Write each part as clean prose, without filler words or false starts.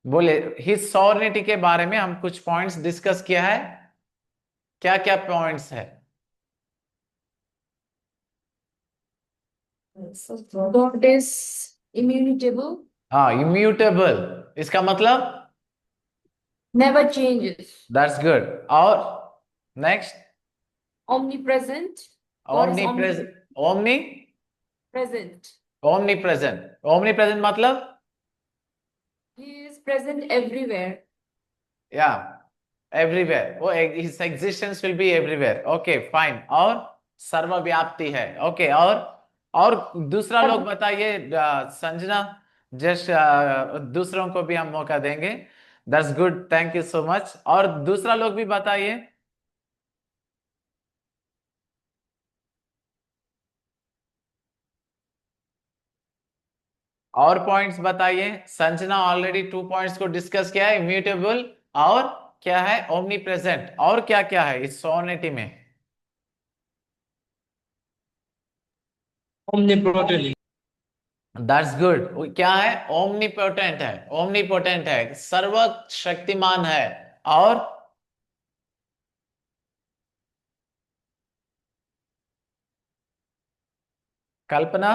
बोले his sovereignty के बारे में हम कुछ पॉइंट्स डिस्कस किया है। क्या क्या पॉइंट्स है? God is immutable, हाँ, इम्यूटेबल, इसका मतलब never changes. That's good. और next? Omnipresent. God is omnipresent. omnipresent. Omni omnipresent. Omnipresent मतलब? He is present everywhere. या एवरीवेयर, वो his existence will be everywhere. Okay fine. और सर्वव्याप्ति है। ओके और दूसरा लोग But बताइए। संजना, जस्ट दूसरों को भी हम मौका देंगे। That's good, thank you so much. और दूसरा लोग भी बताइए। और पॉइंट्स बताइए। संजना ऑलरेडी 2 पॉइंट्स को डिस्कस किया है, इम्यूटेबल और क्या है, ओमनी प्रेजेंट। और क्या क्या है इस सोनिटी में? omnipotent. That's good. क्या है? ओमनीपोटेंट है। ओमनीपोटेंट है, सर्वशक्तिमान है। और कल्पना?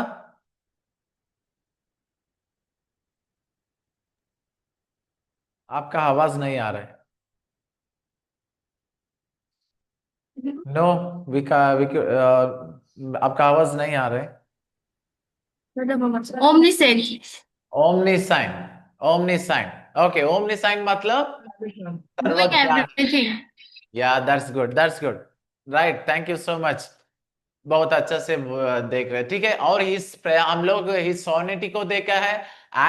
आपका आवाज नहीं आ रहा है। नो, आपका आवाज नहीं आ रहा है। omniscient. ओमनीसाइन। ओमनीसाइन। ओके, ओमनीसाइन मतलब Doing सर्वज्ञान। everything. या that's good, that's good. Right, thank you so much. बहुत अच्छा से देख रहे हैं, ठीक है। और इस हम लोग इस सोनिटी को देखा है।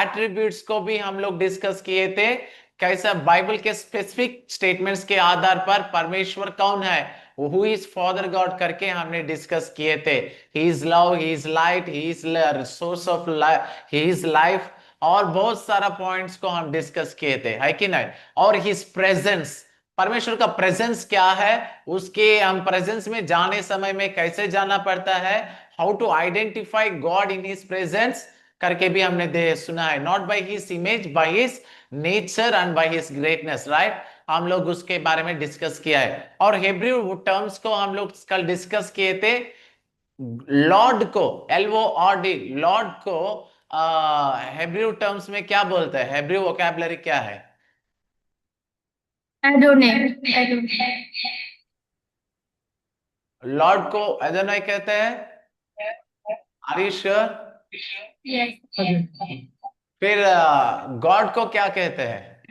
एट्रीब्यूट्स को भी हम लोग डिस्कस किए थे। कैसा बाइबल के स्पेसिफिक स्टेटमेंट्स के आधार पर परमेश्वर कौन है, हु इज फादर गॉड करके हमने डिस्कस किए थे। He is love, he is light, he is source of life, he is life. और बहुत सारा पॉइंट्स को हम डिस्कस किए थे, है कि नहीं? और हिज प्रेजेंस, परमेश्वर का प्रेजेंस क्या है, उसके हम प्रेजेंस में जाने समय में कैसे जाना पड़ता है, how to identify God in his presence करके भी हमने सुना है। Not by his image, by his nature and by his greatness, right. हम लोग उसके बारे में डिस्कस किया है। और हेब्रू टर्म्स को हम लोग कल डिस्कस किए थे। लॉर्ड को, LORD, लॉर्ड को हेब्रू टर्म्स में क्या बोलते हैं? हेब्रू वोकैबुलरी क्या है? Adonai. Adonai. लॉर्ड को एडोनाई कहते हैं। Are you sure? Yes. फिर गॉड को क्या कहते हैं?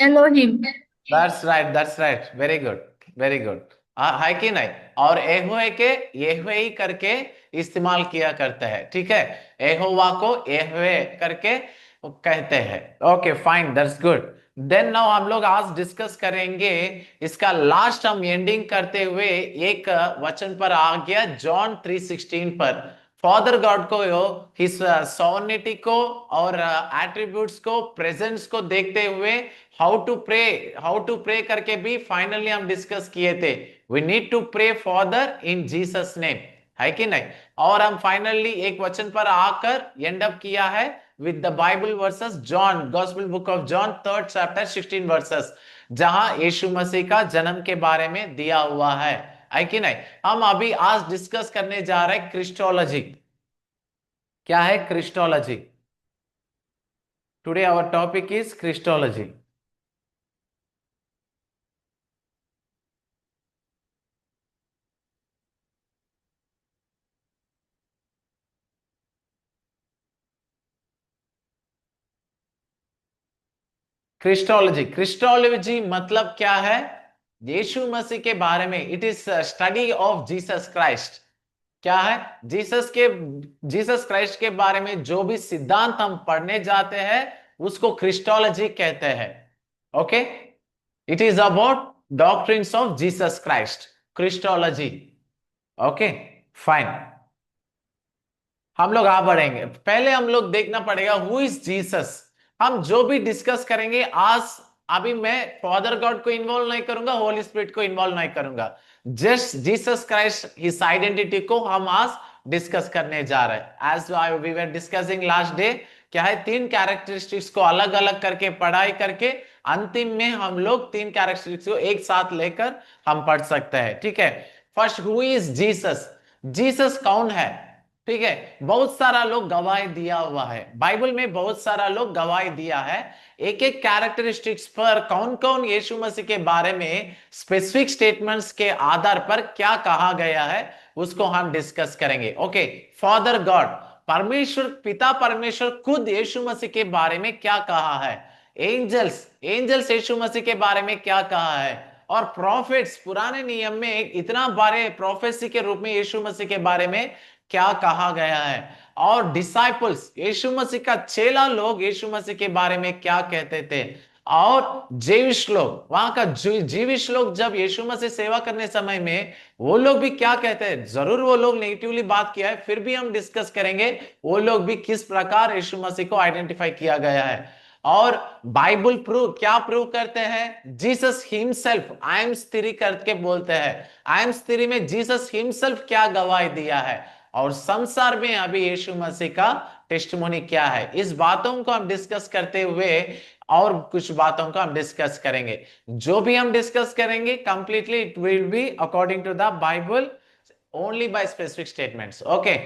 Elohim. That's right, that's right, very good, very good. है कि नहीं? और एहोए के एहोए ही करके इस्तेमाल किया करते हैं, ठीक है। एहोवा को एहोए करके कहते हैं। Okay fine, that's good. Then now हम लोग आज डिस्कस करेंगे इसका लास्ट, हम एंडिंग करते हुए एक वचन पर आ गया, जॉन 3:16 पर। फादर गॉड को, हिज सॉवर्निटी को और एट्रीब्यूट्स को, प्रेजेंस को देखते हुए हाउ टू प्रे करके भी फाइनली हम डिस्कस किए थे। We need to pray father in Jesus name, है कि नहीं? और हम फाइनली एक वचन पर आकर एंड अप किया है with the Bible versus, John gospel book of John 3rd chapter 16 versus, जहां यीशु मसीह का जन्म के बारे में दिया हुआ है कि नहीं? हम अभी आज डिस्कस करने जा रहे हैं क्रिस्टोलॉजी। क्या है Christology? Today our topic is Christology. Christology, Christology मतलब क्या है? यीशु मसीह के बारे में, it is study of Jesus Christ. क्या है? जीसस क्राइस्ट के बारे में जो भी सिद्धांत हम पढ़ने जाते हैं उसको क्रिस्टोलॉजी कहते हैं। Okay, it is about doctrines of Jesus Christ, Christology. Okay fine. हम लोग आ बढ़ेंगे, पहले हम लोग देखना पड़ेगा हु इज जीसस। हम जो भी डिस्कस करेंगे आज, अभी मैं फादर गॉड को इन्वॉल्व नहीं करूंगा, होली स्पिरिट को इन्वॉल्व नहीं करूंगा। Just Jesus Christ, his identity को हम आज डिस्कस करने जा रहे हैं। As we were discussing last day, क्या है, 3 कैरेक्टरिस्टिक्स को अलग अलग करके पढ़ाई करके अंतिम में हम लोग 3 कैरेक्टरिस्टिक्स को एक साथ लेकर हम पढ़ सकते हैं। ठीक है, first, who is Jesus? Jesus कौन है? ठीक है, बहुत सारा लोग गवाही दिया हुआ है, बाइबल में बहुत सारा लोग गवाही दिया है। एक एक कैरेक्टरिस्टिक्स पर कौन कौन यीशु मसीह के बारे में स्पेसिफिक स्टेटमेंट्स के आधार पर क्या कहा गया है उसको हम डिस्कस करेंगे। ओके, फादर गॉड, परमेश्वर पिता परमेश्वर खुद यीशु मसीह के बारे में क्या कहा है? एंजल्स, एंजल्स यीशु मसीह के बारे में क्या कहा है? और प्रॉफिट्स, पुराने नियम में इतना बारे प्रोफेसी के रूप में यीशु मसीह के बारे में क्या कहा गया है? और डिसाइपल्स, यीशु मसीह का चेला लोग यीशु मसीह के बारे में क्या कहते थे? और जीविश लोग, वहां का जीविश लोग जब यीशु मसीह सेवा करने समय में वो लोग भी क्या कहते हैं? जरूर वो लोग नेगेटिवली बात किया है, फिर भी हम डिस्कस करेंगे वो लोग भी किस प्रकार यीशु मसीह को आइडेंटिफाई किया गया है। और बाइबल प्रूव क्या प्रूव करते हैं? जीसस हिमसेल्फ, आई एम स्त्री करके बोलते हैं, आई एम स्त्री में जीसस हिमसेल्फ क्या गवाही दिया है, और संसार में अभी यीशु मसीह का टेस्टिमोनी क्या है, इस बातों को हम डिस्कस करते हुए और कुछ बातों को हम डिस्कस करेंगे। जो भी हम डिस्कस करेंगे completely it will be according to the Bible, only by specific statements. Okay,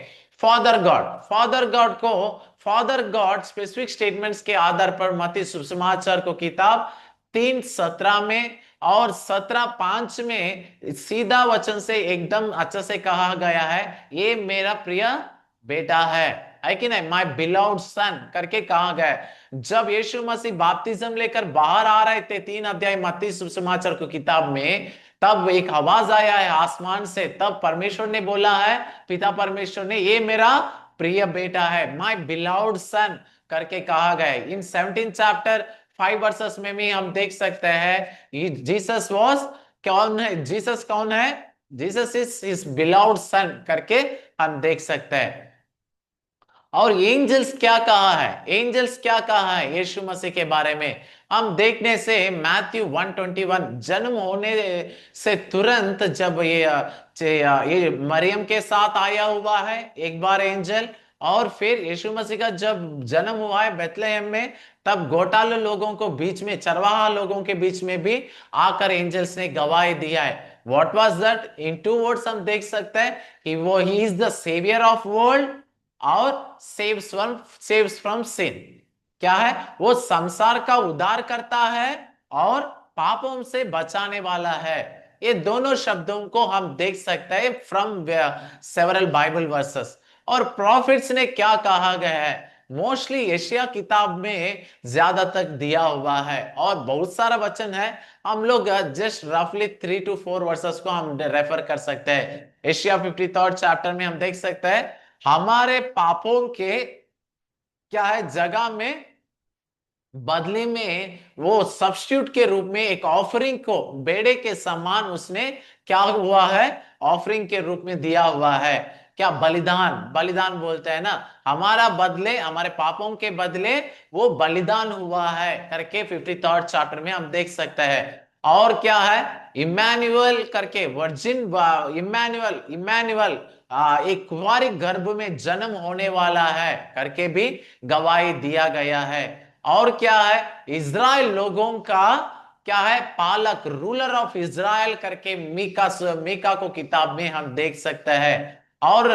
father God, father God को, फादर गॉड स्पेसिफिक स्टेटमेंट्स के आधार पर मत्ती सुसमाचार को किताब 3:17 में और 17:5 में सीधा वचन से एकदम अच्छे से कहा गया है, ये मेरा प्रिय बेटा है कि नहीं, माय बिलव्ड सन करके कहा गया है। जब यीशु मसीह बपतिस्म लेकर बाहर आ रहे थे 3 अध्याय मत्ती सुसमाचार को किताब में, तब एक आवाज आया है आसमान से, तब परमेश्वर ने बोला है, पिता परमेश्वर ने, ये मेरा प्रिय बेटा है, माय बिलव्ड सन करके कहा गया है। इन 17 चैप्टर 5 वर्सेस में भी हम देख सकते हैं जीसस वाज, कौन है जीसस, कौन है जीसस, इज हिज बिलव्ड सन करके हम देख सकते हैं। और एंजल्स क्या कहा है? एंजल्स क्या कहा है यीशु मसीह के बारे में? हम देखने से मैथ्यू 1:21, जन्म होने से तुरंत जब ये मरियम के साथ आया हुआ है एक बार एंजल, और फिर यीशु मसीह का जब जन्म हुआ है बेथलेहम में, तब घोटाले लोगों को बीच में, चरवाहा लोगों के बीच में भी आकर एंजल्स ने गवाही दिया है। What was that? In 2 words हम देख सकते हैं कि वो ही is the saviour of world और सेव्स फ्रॉम सिन। क्या है? वो संसार का उद्धार करता है और पापों से बचाने वाला है। ये दोनों शब्दों को हम देख सकते हैं फ्रॉम सेवरल बाइबल वर्सेस। और प्रॉफिट्स ने क्या कहा गया है? मोस्टली एशिया किताब में ज्यादा तक दिया हुआ है, और बहुत सारा वचन है, हम लोग जस्ट रफली 3 to 4 वर्सेस को हम रेफर कर सकते हैं। एशिया 53rd चैप्टर में हम देख सकते हैं, हमारे पापों के क्या है जगह में, बदले में वो सब्स्टिट्यूट के रूप में एक ऑफरिंग को बेड़े के समान उसने क्या हुआ है, ऑफरिंग के रूप में दिया हुआ है। क्या? बलिदान, बलिदान बोलते हैं ना, हमारा बदले, हमारे पापों के बदले वो बलिदान हुआ है करके 53rd चैप्टर में हम देख सकते हैं। और क्या है? इमैनुअल करके, वर्जिन इमैनुअल, इमैनुअल एक कुंवारी गर्भ में जन्म होने वाला है करके भी गवाही दिया गया है। और क्या है? इज़राइल लोगों का क्या है, पालक, रूलर ऑफ इज़राइल करके मीका को किताब में हम देख सकते हैं। और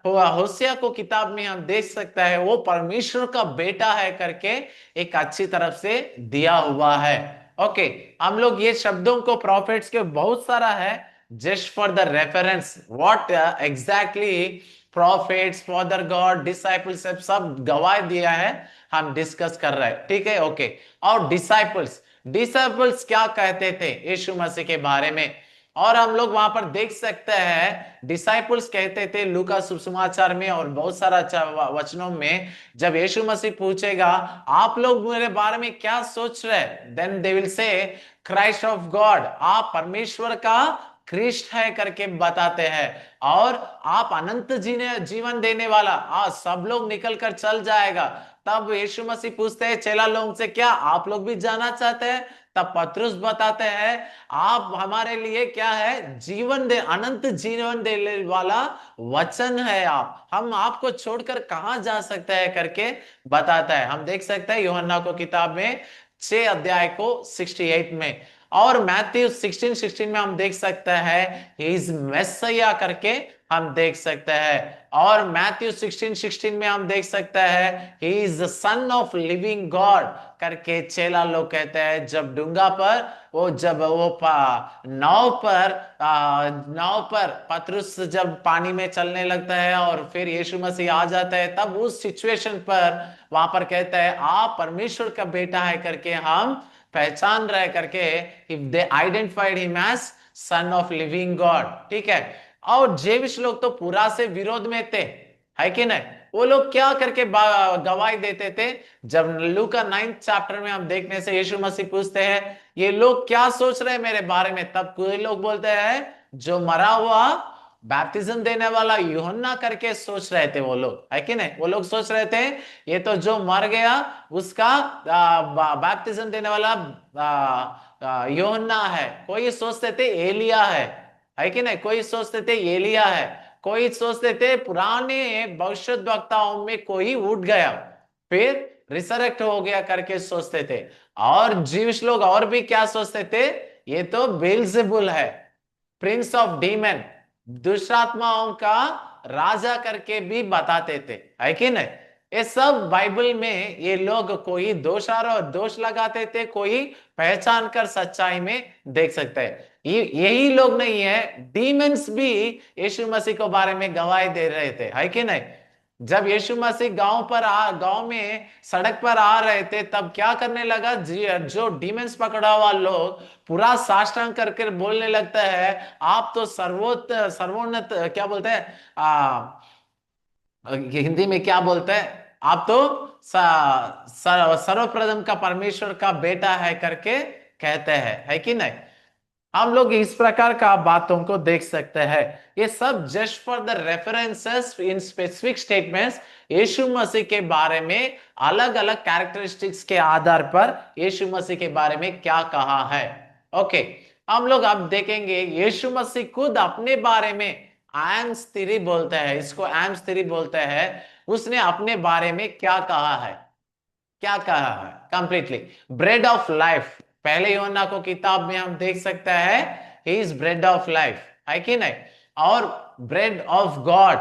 होशिया को किताब में हम देख सकते हैं, वो परमेश्वर का बेटा है करके एक अच्छी तरफ से दिया हुआ है। ओके, हम लोग ये शब्दों को प्रॉफिट्स के बहुत सारा है, just for the reference what exactly profits, father God, disciples सब गवाही दिया है, हम डिस्कस कर रहे हैं। ठीक है, ओके। और डिसाइपल्स, डिसाइपल्स क्या कहते थे यीशु मसीह के बारे में? और हम लोग वहां पर देख सकते हैं डिसाइपल्स कहते थे लूका सुसमाचार में और बहुत सारा वचनों में, जब यीशु मसीह पूछेगा आप लोग मेरे बारे में क्या सोच रहे हैं, then they will say Christ of God, आप परमेश्वर का क्रिस्ट है करके बताते हैं। और आप अनंत जीवन देने वाला, सब लोग निकल कर चल जाएगा। तब यीशु मसीह पूछते हैं चेला लोगों से, क्या आप लोग भी जाना चाहते हैं? तब पतरस बताते हैं, आप हमारे लिए क्या है, जीवन दे, अनंत जीवन देने वाला वचन है। आप, हम आपको छोड़कर कहां जा सकते हैं करके बताता है। हम देख सकते हैं यूहन्ना को किताब में 6 अध्याय को 68 में, और मैथ्यू 16:16 में हम देख सकते हैं ही इज मैसिया करके हम देख सकते हैं। और मैथ्यू 16:16 में हम देख सकते हैं he is the son of living God करके चेला लोग कहते हैं। जब डूंगा पर वो, जब वो नाव पर पतरस जब पानी में चलने लगता है और फिर यीशु मसीह आ जाता है, तब उस सिचुएशन पर वहां पर कहता है आप परमेश्वर का बेटा है करके हम पहचान रहे करके, if they identified him as son of living God. ठीक है। और जेविश लोग तो पूरा से विरोध में थे, है कि नहीं? वो लोग क्या करके गवाही देते थे? जब लूका 9th चैप्टर में हम देखने से यीशु मसीह पूछते हैं ये लोग क्या सोच रहे हैं मेरे बारे में, तब कोई लोग बोलते हैं जो मरा हुआ बैप्टिज्म देने वाला यूहन्ना करके सोच रहे थे वो लोग, है कि नहीं? वो लोग सोच रहे थे ये तो जो मर गया उसका बैप्टिज्म देने वाला यूहन्ना है। कोई सोचते थे एलिया है कि नहीं? कोई सोचते थे एलिया है, कोई सोचते थे पुराने भविष्यद्वक्ताओं में कोई उठ गया फिर रिसरेक्ट हो गया करके सोचते थे। और जीविश लोग और भी क्या सोचते थे, ये तो बेल्जेबुल है, प्रिंस ऑफ डीमन, दुष्टात्माओं का राजा करके भी बताते थे, है कि नहीं? ये सब बाइबल में ये लोग कोई दोष और दोष लगाते थे, कोई पहचान कर सच्चाई में देख सकते हैं। यही लोग नहीं है, डीमंस भी यीशु मसीह को बारे में गवाही दे रहे थे, है कि नहीं? जब यीशु मसीह गांव में सड़क पर आ रहे थे, तब क्या करने लगा, जो डीमंस पकड़ा हुआ लोग पूरा साष्टांग करके बोलने लगता है आप तो सर्वोन्नत क्या बोलते हैं, ये हिंदी में क्या बोलते हैं, आप तो सर्वप्रथम का परमेश्वर का बेटा है करके कहते हैं, है कि नहीं? हम लोग इस प्रकार का बातों को देख सकते हैं। ये सब just for the references in specific statements, Yeshu Masih के बारे में अलग अलग कैरेक्टरिस्टिक्स के आधार पर यीशु मसीह के बारे में क्या कहा है। ओके, हम लोग अब देखेंगे यीशु मसीह खुद अपने बारे में एम्स थ्योरी बोलते हैं, इसको एम्स थ्योरी बोलते हैं। उसने अपने बारे में क्या कहा है, क्या कहा है कंप्लीटली? ब्रेड ऑफ लाइफ, पहले यूहन्ना को किताब में हम देख सकते हैं he is bread of life, है कि नहीं? और ब्रेड ऑफ गॉड,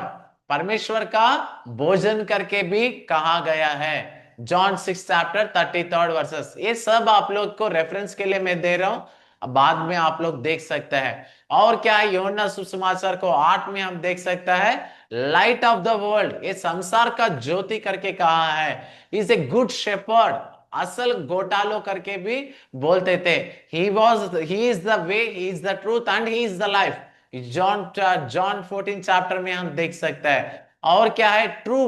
परमेश्वर का भोजन करके भी कहा गया है, जॉन 6 चैप्टर 33 वर्सेस। ये सब आप लोग को रेफरेंस के लिए मैं दे रहा हूं, बाद में आप लोग देख सकते हैं। और क्या है, यूहन्ना सुसमाचार को 8 में हम देख सकता है लाइट ऑफ द वर्ल्ड, ये संसार का ज्योति करके कहा है। इज ए गुड शेपर्ड, असल घोटालो करके भी बोलते थे। ही is the way, he is the truth and he is the life, John 14 chapter में हम देख सकते हैं। और क्या है, ट्रू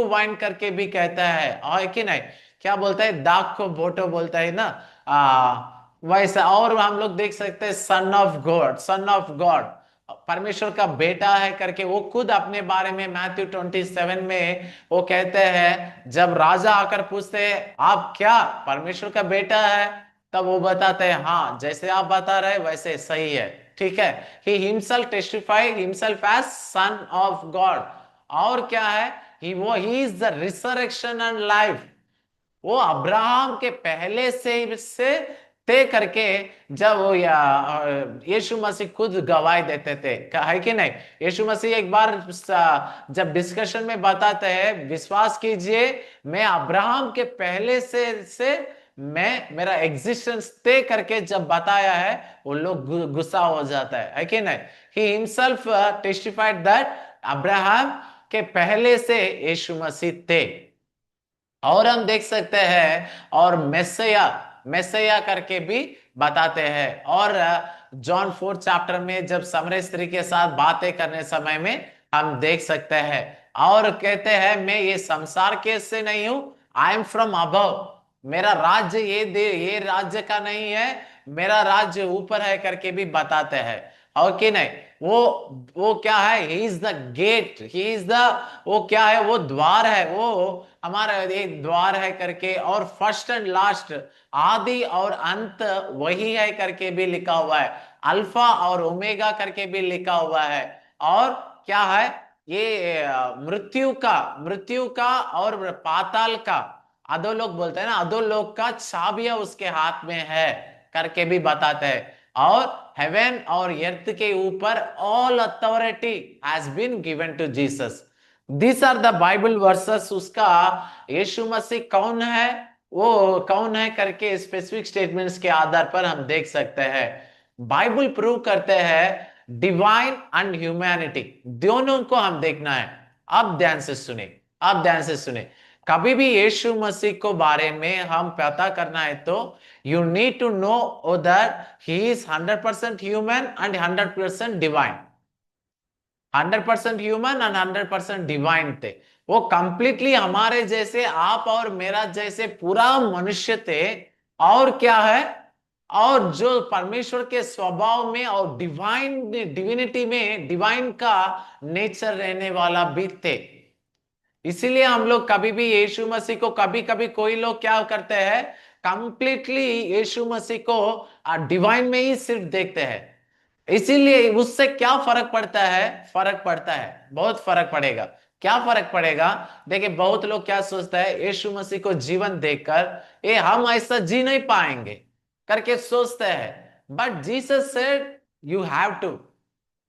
वाइन करके भी कहता है, और कि नहीं? क्या बोलता है, दाग को बोटो बोलता है ना, वैसा। और हम लोग देख सकते हैं सन of God, son of God, परमेश्वर का बेटा है करके वो खुद अपने बारे में मैथ्यू 27 में वो कहते हैं, जब राजा आकर पूछते हैं आप क्या परमेश्वर का बेटा है, तब वो बताते हैं हाँ, जैसे आप बता रहे वैसे सही है। ठीक है, he himself testified himself as son of God. और क्या है, he is the resurrection and life, वो अब्राहम के पहले से तय करके, जब वो यीशु मसीह खुद गवाही देते थे, है कि नहीं? यीशु मसीह एक बार जब डिस्कशन में बताते हैं, विश्वास कीजिए मैं अब्राहम के पहले से मैं मेरा एग्जिस्टेंस तय करके जब बताया है, वो लोग गुस्सा हो जाता है कि नहीं? ही हिमसेल्फ टेस्टिफाइड दैट अब्राहम के पहले से यीशु मसीह थे। और हम देख सकते हैं, और मैसेया करके भी बताते हैं। और जॉन 4 चैप्टर में जब समरय स्त्री के साथ बातें करने समय में हम देख सकते हैं, और कहते हैं मैं ये संसार के से नहीं हूं, आई एम फ्रॉम अबव, मेरा राज्य ये राज्य का नहीं है, मेरा राज्य ऊपर है करके भी बताते हैं, और कि नहीं? वो क्या है? He is the gate, he is the, वो क्या है? वो द्वार है, वो हमारा एक द्वार है करके, और फर्स्ट एंड लास्ट, आदि और अंत वही है करके भी लिखा हुआ है, अल्फा और ओमेगा करके भी लिखा हुआ है। और क्या है? ये मृत्यु का और पाताल का, अधोलोक बोलते हैं ना, अधोलोक का चाबियां उसके हाथ में है करके भी बताते हैं। और हेवन और अर्थ के ऊपर all authority has been given to Jesus. This are the Bible verses. उसका यीशु मसीह कौन है, वो कौन है करके स्पेसिफिक स्टेटमेंट्स के आधार पर हम देख सकते हैं। बाइबल प्रूव करते हैं डिवाइन एंड ह्यूमैनिटी दोनों को हम देखना है। अब ध्यान से सुने, अब ध्यान से सुने। कभी भी यीशु मसीह को बारे में हम पता करना है तो you need to know that he is 100% human and 100% divine. 100% human and 100% divine थे। वो कंप्लीटली हमारे जैसे, आप और मेरा जैसे पूरा मनुष्य थे। और क्या है? और जो परमेश्वर के स्वभाव में और डिवाइन डिविनिटी में, डिवाइन का नेचर रहने वाला भी थे। इसीलिए हम लोग कभी भी यीशु मसीह को, कभी कभी कोई लोग क्या करते हैं, कंप्लीटली यीशु मसीह को डिवाइन में ही सिर्फ देखते हैं। इसीलिए उससे क्या फर्क पड़ता है? फर्क पड़ता है, बहुत फर्क पड़ेगा। क्या फर्क पड़ेगा? देखिए, बहुत लोग क्या सोचते हैं, यीशु मसीह को जीवन देखकर ये हम ऐसा जी नहीं पाएंगे करके सोचते हैं। But Jesus said you have to.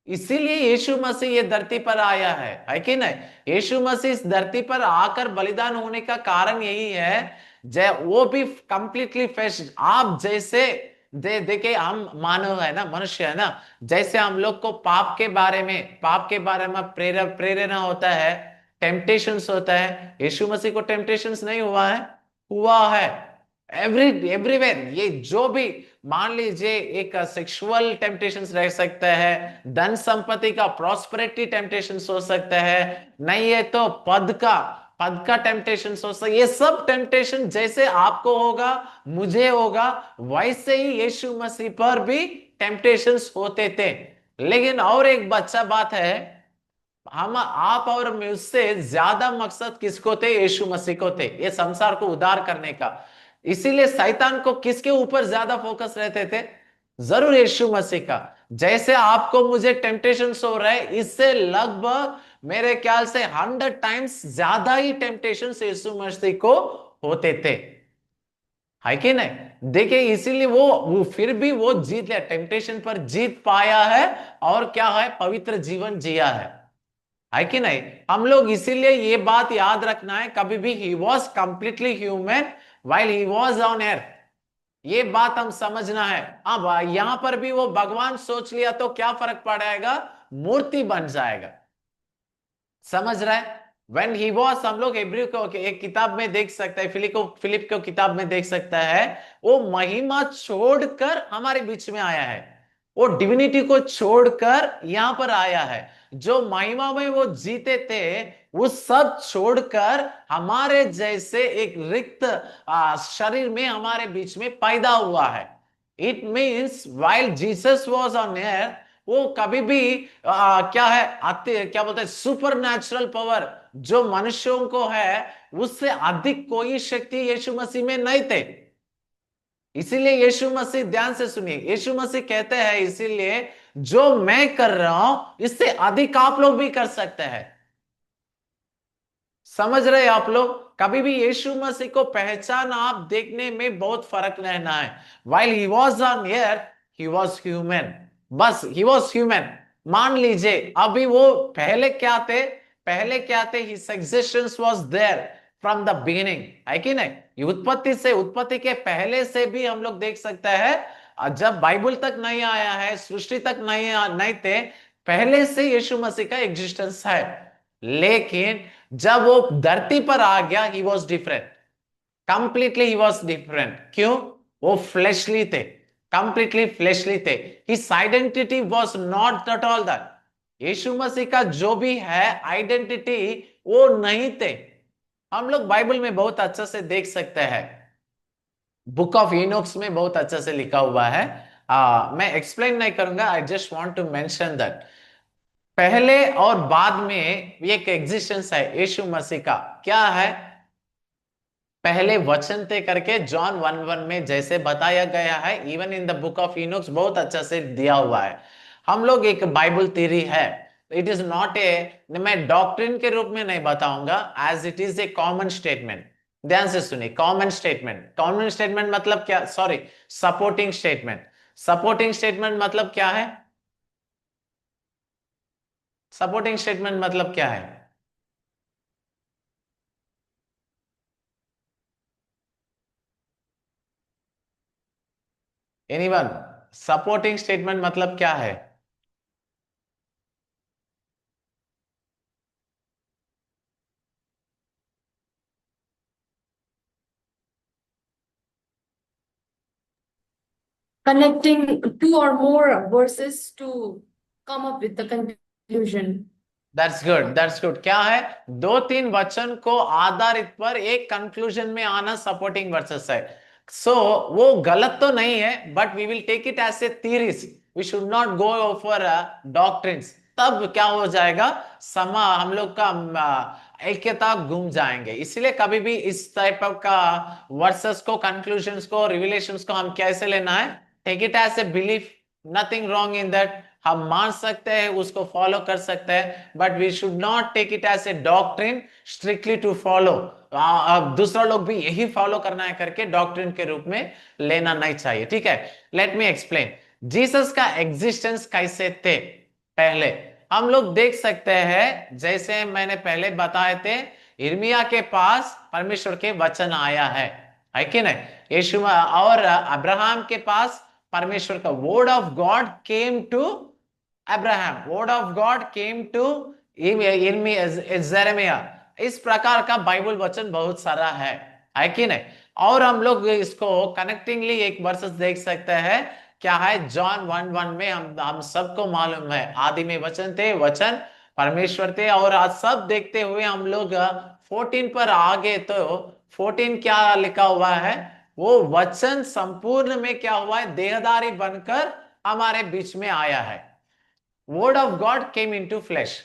इसीलिए यीशु मसीह ये धरती पर आया है कि नहीं? यीशु मसीह इस धरती पर आकर बलिदान होने का कारण यही है, जय वो भी कंप्लीटली फ्रेश, आप जैसे। देखे, हम मानव है ना, मनुष्य है ना, जैसे हम लोग को पाप के बारे में प्रेरणा होता है, टेम्पटेशंस होता है। यीशु मसीह को टेम्पटेशंस नहीं हुआ है? हुआ है। एवरीवेयर। ये जो भी, मान लीजिए एक सेक्सुअल टेम्पटेशंस रह सकता है, धन संपत्ति का, प्रॉस्पेरिटी टेम्पटेशंस हो सकता है, नहीं है तो पद का टेम्पटेशन हो सकता है। ये सब टेम्पटेशन जैसे आपको होगा, मुझे होगा, वैसे ही यीशु मसीह पर भी टेम्पटेशंस होते थे। लेकिन और एक बच्चा बात है, हम, आप और मुझसे ज्यादा मकसद किसको थे? यीशु मसीह को थे, ये संसार को उद्धार करने का। इसीलिए शैतान को किसके ऊपर ज्यादा फोकस रहते थे? जरूर यीशु मसीह का। जैसे आपको मुझे टेम्पटेशन हो रहा है, इससे लगभग मेरे ख्याल से 100 टाइम्स ज्यादा ही टेम्पटेशन यीशु मसीह को होते थे, है कि नहीं? देखिए, इसीलिए वो फिर भी वो जीत लिया, टेम्पटेशन पर जीत पाया है, और क्या है? पवित्र जीवन जिया है कि नहीं? हम लोग इसीलिए ये बात याद रखना है, कभी भी he was completely human while he was on earth. ये बात हम समझना है। अब यहां पर भी वो भगवान सोच लिया तो क्या फर्क पड़ेगा? मूर्ति बन जाएगा। समझ रहा है? वेन ही वॉज, हम लोग इब्री को एक किताब में देख सकते हैं, फिलिप को किताब में देख सकता है, वो महिमा छोड़कर हमारे बीच में आया है। वो डिविनिटी को छोड़कर यहां पर आया है। जो महिमा में वो जीते थे, वो सब छोड़कर हमारे जैसे एक रिक्त शरीर में हमारे बीच में पैदा हुआ है। It means while Jesus was on air, वो कभी भी क्या है, आते क्या बोलते हैं, सुपर नेचुरल पावर जो मनुष्यों को है, उससे अधिक कोई शक्ति यीशु मसीह में नहीं थे। इसीलिए यीशु मसीह, ध्यान से सुनिए, यीशु मसीह कहते हैं, इसीलिए जो मैं कर रहा हूं इससे अधिक आप लोग भी कर सकते हैं। समझ रहे आप लोग? कभी भी यीशु मसीह को पहचान, आप देखने में बहुत फर्क रहना है। While he was on air, he was human. बस ही वॉज ह्यूमन। मान लीजिए, अभी वो पहले क्या थे? पहले क्या थे? His existence was there from the beginning, है कि नहीं? ये उत्पत्ति से, उत्पत्ति के पहले से भी हम लोग देख सकते हैं, जब बाइबल तक नहीं आया है, सृष्टि तक नहीं थे, पहले से यीशु मसीह का एग्जिस्टेंस है। लेकिन जब वो धरती पर आ गया, he was different, completely he was different. क्यों? वो फ्लैशली थे, कंप्लीटली फ्लैशली थे। His identity was not at all that. Yeshu मसीह का जो भी है आइडेंटिटी, वो नहीं थे। हम लोग बाइबल में बहुत अच्छे से देख सकते हैं। बुक ऑफ इनोक्स में बहुत अच्छा से लिखा हुआ है। मैं एक्सप्लेन नहीं करूंगा, I just want to mention that पहले और बाद में एक एग्जिस्टेंस है यीशु मसीह का। क्या है? पहले वचन थे करके जॉन 1:1 में जैसे बताया गया है, even in the book of Enochs बहुत अच्छा से दिया हुआ है। हम लोग एक बाइबल थ्योरी है, इट इज नॉट ए, मैं डॉक्ट्रिन के रूप में नहीं बताऊंगा, as it is a common statement. ध्यान से सुनिए, कॉमन स्टेटमेंट, कॉमन स्टेटमेंट मतलब क्या, sorry, supporting statement. Supporting statement मतलब क्या है? सपोर्टिंग स्टेटमेंट मतलब क्या है? एनीवन? सपोर्टिंग स्टेटमेंट मतलब क्या है? Connecting two or more verses to come up with the conclusion. That's good, that's good. क्या है? दो तीन वचन को आधारित पर एक कंक्लूजन में आना सपोर्टिंग वर्सेस है। सो वो गलत तो नहीं है, but we will take it as a theories, we should not go for doctrines. तब क्या हो जाएगा, समा हम लोग का ऐक्यता घूम जाएंगे। इसलिए कभी भी इस टाइप का वर्सेस को, कंक्लूजन्स को, रिविलेशंस को हम कैसे लेना है, take it as a belief, nothing wrong in that. हम मान सकते हैं, उसको फॉलो कर सकते हैं, but we should not take it as a doctrine strictly to follow. अब दूसरा लोग भी यही फॉलो करना है करके डॉक्ट्रिन के रूप में लेना नहीं चाहिए, ठीक है? लेट मी एक्सप्लेन जीसस का एग्जिस्टेंस कैसे थे। पहले हम लोग देख सकते हैं, जैसे मैंने पहले बताए थे, इर्मिया के पास परमेश्वर के वचन आया है कि नहीं? यीशु और अब्राहम के पास परमेश्वर का word of God came to Abraham, word of God came to Jeremiah. इस प्रकार का बाइबल वचन बहुत सारा है कि नहीं? और हम लोग इसको कनेक्टिंगली एक वर्सेस देख सकते हैं, क्या है? जॉन 1:1 में हम सबको मालूम है, आदि में वचन थे, वचन परमेश्वर थे। और आज सब देखते हुए हम लोग 14 पर आगे, तो 14 क्या लिखा हुआ है? वो वचन संपूर्ण में क्या हुआ है? देहधारी बनकर हमारे बीच में आया है। Word of God came into flesh.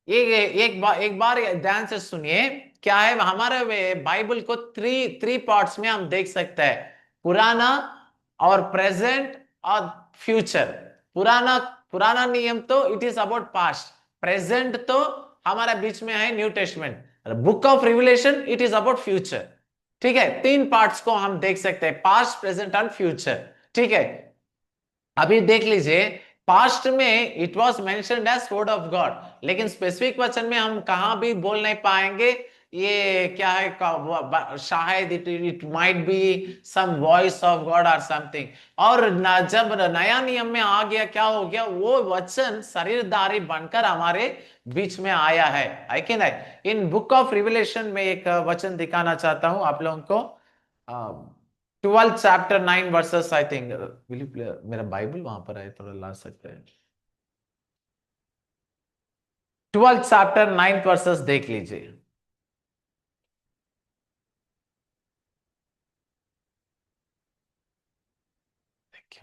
ये एक बार ध्यान से सुनिए, क्या है? हमारे बाइबल को थ्री थ्री पार्ट्स में हम देख सकते हैं, पुराना और प्रेजेंट और फ्यूचर। पुराना पुराना नियम तो it is about past, present तो हमारे बीच में है new testament, book of revelation it is about future. ठीक है, तीन पार्ट्स को हम देख सकते हैं, पास्ट, प्रेजेंट एंड फ्यूचर। ठीक है, अभी देख लीजिए, पास्ट में it was mentioned as word of God, लेकिन स्पेसिफिक वचन में हम कहां भी बोल नहीं पाएंगे ये क्या है, शायद it might be some voice of God और समथिंग। और जब नया नियम में आ गया, क्या हो गया? वो वचन शरीरधारी बनकर हमारे बीच में आया है कि नहीं? इन बुक ऑफ रिविलेशन में एक वचन दिखाना चाहता हूं आप लोगों को। 12 chapter 9 versus, I think, will you play, मेरा बाइबल वहां पर है, थोड़ा ला सकते हैं। 12 चैप्टर 9 वर्सेस देख लीजिए। देखिए,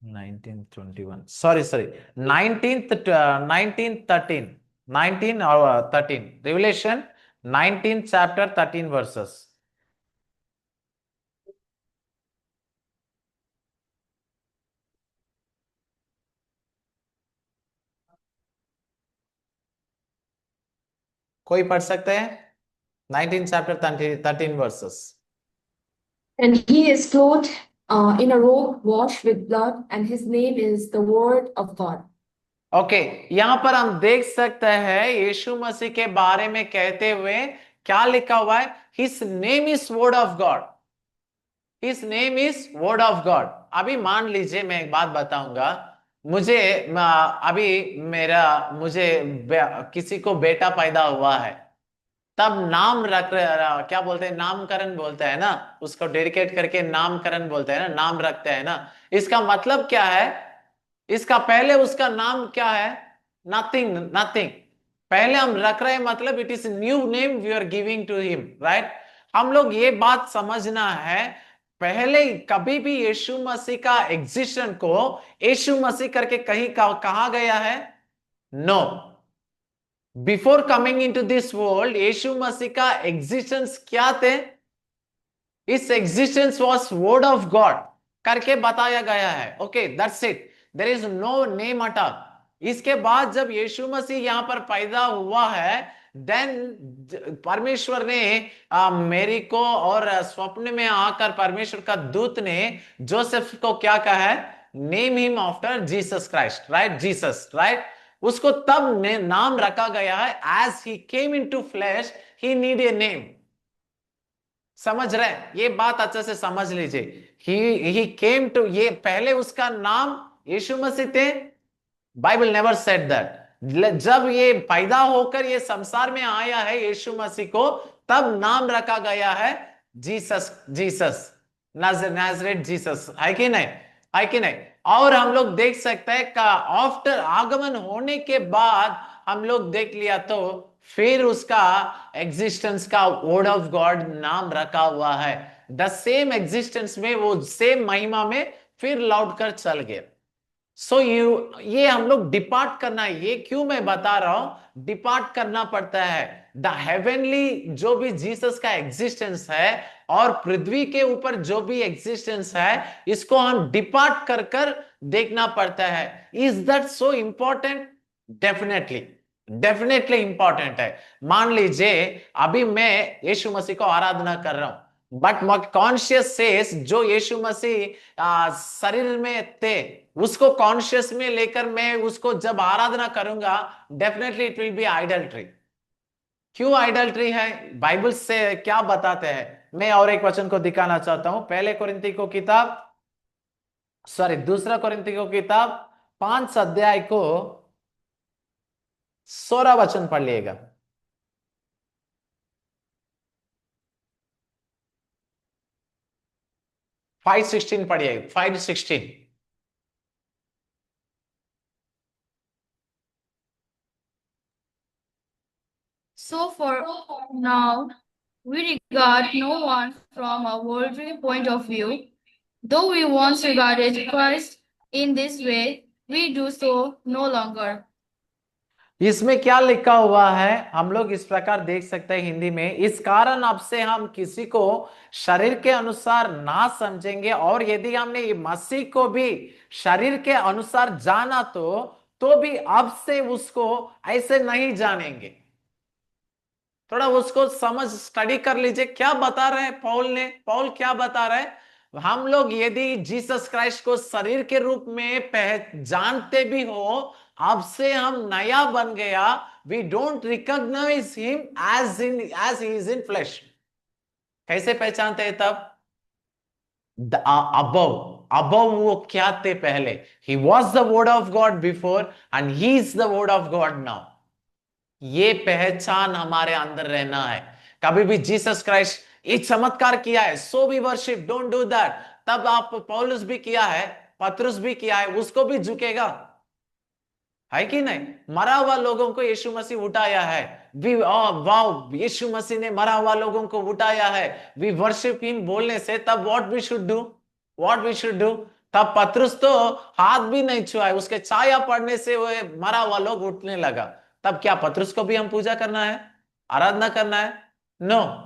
1921, सॉरी 19 और 13 रिविलेशन, 19 चैप्टर 13 वर्सेस। कोई पढ़ सकते हैं? 19 chapter 13 versus. And he is clothed in a robe washed with blood, and his name is the Word of God. Okay, यहां पर हम देख सकते हैं यीशु मसीह के बारे में कहते हुए क्या लिखा हुआ है? His name is word of God, his name is word of God. अभी मान लीजिए, मैं एक बात बताऊंगा, मुझे अभी मुझे किसी को बेटा पैदा हुआ है, तब नाम रख, क्या बोलते हैं, नामकरण बोलते हैं ना, उसको डेडिकेट करके नामकरण बोलते हैं ना, नाम रखते हैं ना। इसका मतलब क्या है? इसका पहले उसका नाम क्या है? Nothing, nothing. पहले हम रख रहे हैं, मतलब it is new name we are giving to him, right? हम लोग ये बात समझना है, पहले कभी भी यीशु मसीह का एग्जिस्टेंस को यीशु मसीह करके कहीं कहा गया है? No. Before coming into this world Yeshu मसीह का एग्जिस्टेंस क्या थे? इस existence was word of God करके बताया गया है। Okay, that's it, there is no name at all. इसके बाद जब यीशु मसीह यहां पर पैदा हुआ है, देन परमेश्वर ने मेरी को और स्वप्न में आकर परमेश्वर का दूत ने जोसेफ को क्या कहा है? Name him after Jesus Christ, right? Jesus, right? उसको तब नाम रखा गया है, as he came into flesh he need a name. समझ रहे? ये बात अच्छे से समझ लीजिए। ही केम टू, ये पहले उसका नाम यीशु मसीह थे? Bible never said that. जब ये पैदा होकर ये संसार में आया है यीशु मसीह को, तब नाम रखा गया है जीसस, जीसस, नाजरेट जीसस, है कि नहीं? है कि नहीं? और हम लोग देख सकते हैं का आफ्टर आगमन होने के बाद हम लोग देख लिया तो फिर उसका एग्जिस्टेंस का वर्ड ऑफ गॉड नाम रखा हुआ है। द सेम एग्जिस्टेंस में, वो सेम महिमा में फिर लौट कर चल गया। सो ये हम लोग डिपार्ट करना है। ये क्यों मैं बता रहा हूं डिपार्ट करना पड़ता है? द हेवनली जो भी जीसस का एग्जिस्टेंस है और पृथ्वी के ऊपर जो भी एग्जिस्टेंस है, इसको हम डिपार्ट कर कर देखना पड़ता है। Is that so important? Definitely, definitely important है। मान लीजिए अभी मैं यीशु मसीह को आराधना कर रहा हूं, बट माय कॉन्शियस सेज जो यीशु मसीह शरीर में थे उसको कॉन्शियस में लेकर मैं उसको जब आराधना करूंगा, डेफिनेटली इट विल बी आइडल्ट्री। क्यों आइडल्ट्री है? बाइबल से क्या बताते हैं? मैं और एक वचन को दिखाना चाहता हूं। पहले कोरिन्थी को किताब, सॉरी, दूसरा कोरिन्थी को किताब 5 अध्याय को 16 वचन पढ़ लिएगा। 5:16 पढ़िए, 5:16। So for now, we regard no one from a worldly point of view. Though we once regarded Christ in this way, we do so no longer. इसमें क्या लिखा हुआ है हम लोग इस प्रकार देख सकते हैं हिंदी में, इस कारण अब से हम किसी को शरीर के अनुसार ना समझेंगे, और यदि हमने ये मसीह को भी शरीर के अनुसार जाना तो भी अब से उसको ऐसे नहीं जानेंगे। थोड़ा उसको समझ, स्टडी कर लीजिए क्या बता रहे हैं पौल ने। पौल क्या बता रहे हैं? हम लोग यदि जीसस क्राइस्ट को शरीर के रूप में जानते भी हो, अब से हम नया बन गया। We don't recognise him as he is in flesh. कैसे पहचानते हैं तब? अबव वो क्या थे पहले? He was the word of God before and he is the word of God now. ये पहचान हमारे अंदर रहना है। कभी भी जीसस क्राइस्ट एक चमत्कार किया है, so we worship, don't do that. तब आप पौलुस भी किया है, पतरस भी किया है, उसको भी झुकेगा, है कि नहीं? मरा हुआ लोगों को यीशु मसीह उठाया है। वी वाओ, यीशु मसीह ने मरा हुआ लोगों को उठाया है। वी वर्शिप हिम बोलने से तब what we should do, what we should do? तब पतरस तो हाथ भी नहीं छुआ, उसके छाया पड़ने से वो मरा हुआ लोग उठने लगा। तब क्या पतरस को भी हम पूजा करना है, आराधना करना है? नो।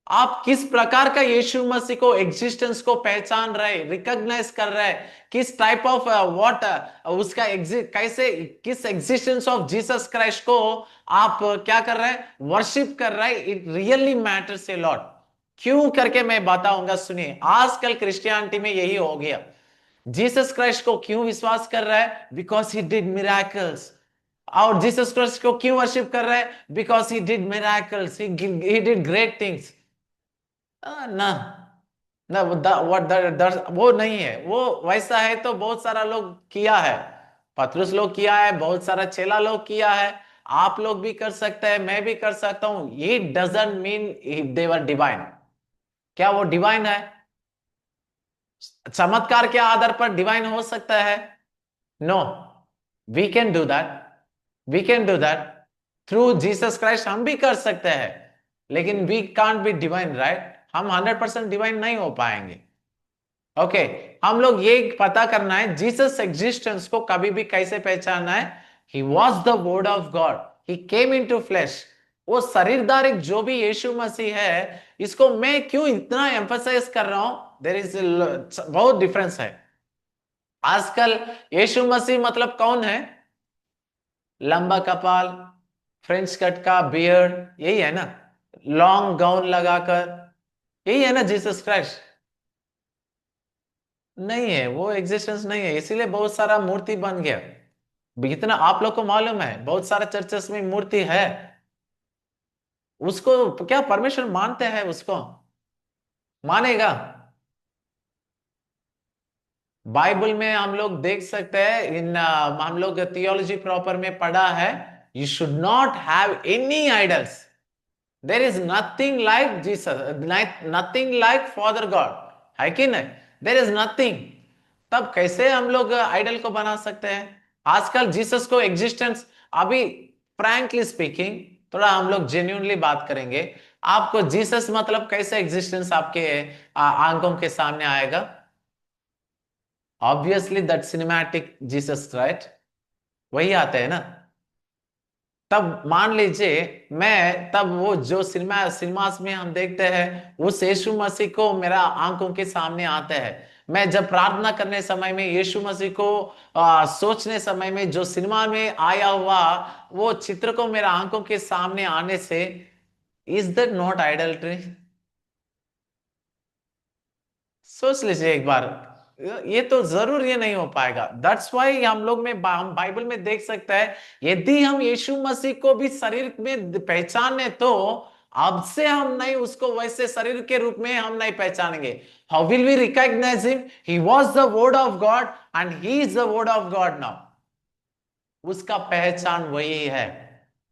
आप किस प्रकार का यीशु मसीह को एग्जिस्टेंस को पहचान रहे, रिकॉग्नाइज कर रहे, किस टाइप ऑफ व्हाट उसका कैसे, किस एग्जिस्टेंस ऑफ जीसस क्राइस्ट को आप क्या कर रहे हैं, वर्शिप कर रहे हैं, it really matters a lot. क्यों करके मैं बताऊंगा, सुनिए। आजकल क्रिश्चियनिटी में यही हो गया। जीसस क्राइस्ट को क्यों विश्वास कर रहा है? Because he did miracles. और जीसस क्राइस्ट को क्यों वर्शिप कर रहा है? Because he did miracles, he did great things. ना ना, वो नहीं है। वो वैसा है तो बहुत सारा लोग किया है, पतरस लोग किया है, बहुत सारा चेला लोग किया है, आप लोग भी कर सकते हैं, मैं भी कर सकता हूं। ये doesn't mean they were divine. क्या वो डिवाइन है? चमत्कार के आधार पर डिवाइन हो सकता है? No. We can do that, we can do that through Jesus Christ. हम भी कर सकते हैं। लेकिन we can't be divine, right? हम 100% डिवाइन नहीं हो पाएंगे। ओके, हम लोग ये पता करना है जीसस एग्जिस्टेंस को कभी भी कैसे पहचानना है। He was the word of God, he came in to flesh. वो शरीरधारी जो भी यीशु मसीह है, इसको मैं क्यों इतना एम्फसाइज कर रहा हूं, देर इज बहुत डिफरेंस है। आजकल यीशु मसीह मतलब कौन है? लंबा कपाल, फ्रेंच कट का बियर्ड, यही है ना? लॉन्ग गाउन लगाकर, यही है ना जीसस क्राइस्ट? नहीं है, वो एग्जिस्टेंस नहीं है, इसीलिए बहुत सारा मूर्ति बन गया। इतना आप लोग को मालूम है, बहुत सारे चर्चेस में मूर्ति है। उसको क्या परमेश्वर मानते हैं? उसको मानेगा? बाइबल में हम लोग देख सकते हैं, हम लोग थियोलॉजी प्रॉपर में पढ़ा है, you should not have any idols. There is nothing like Jesus, nothing like father God, है कि नहीं? There is nothing. तब कैसे हम लोग आइडल को बना सकते हैं? आजकल जीसस को एग्जिस्टेंस, अभी फ्रैंकली स्पीकिंग, थोड़ा हम लोग जेन्युइनली बात करेंगे, आपको जीसस मतलब कैसे एग्जिस्टेंस आपके आंखों के सामने आएगा? Obviously that cinematic Jesus, right? वही आते हैं ना। तब मान लीजिए मैं, तब वो जो सिनेमास में हम देखते हैं, उस यीशु मसीह को मेरा आंखों के सामने आते हैं। मैं जब प्रार्थना करने समय में यीशु मसीह को सोचने समय में जो सिनेमा में आया हुआ वो चित्र को मेरा आंखों के सामने आने से, इज दैट नॉट आइडल्ट्री? सोच लीजिए एक बार। ये तो जरूर ये नहीं हो पाएगा। दैट्स वाई हम लोग में हम बाइबल में देख सकते हैं, यदि हम यीशु मसीह को भी शरीर में पहचाने तो अब से हम नहीं उसको वैसे शरीर के रूप में हम नहीं पहचानेंगे। How will we recognise him? He was the word of God and he is the word of God now. उसका पहचान वही है,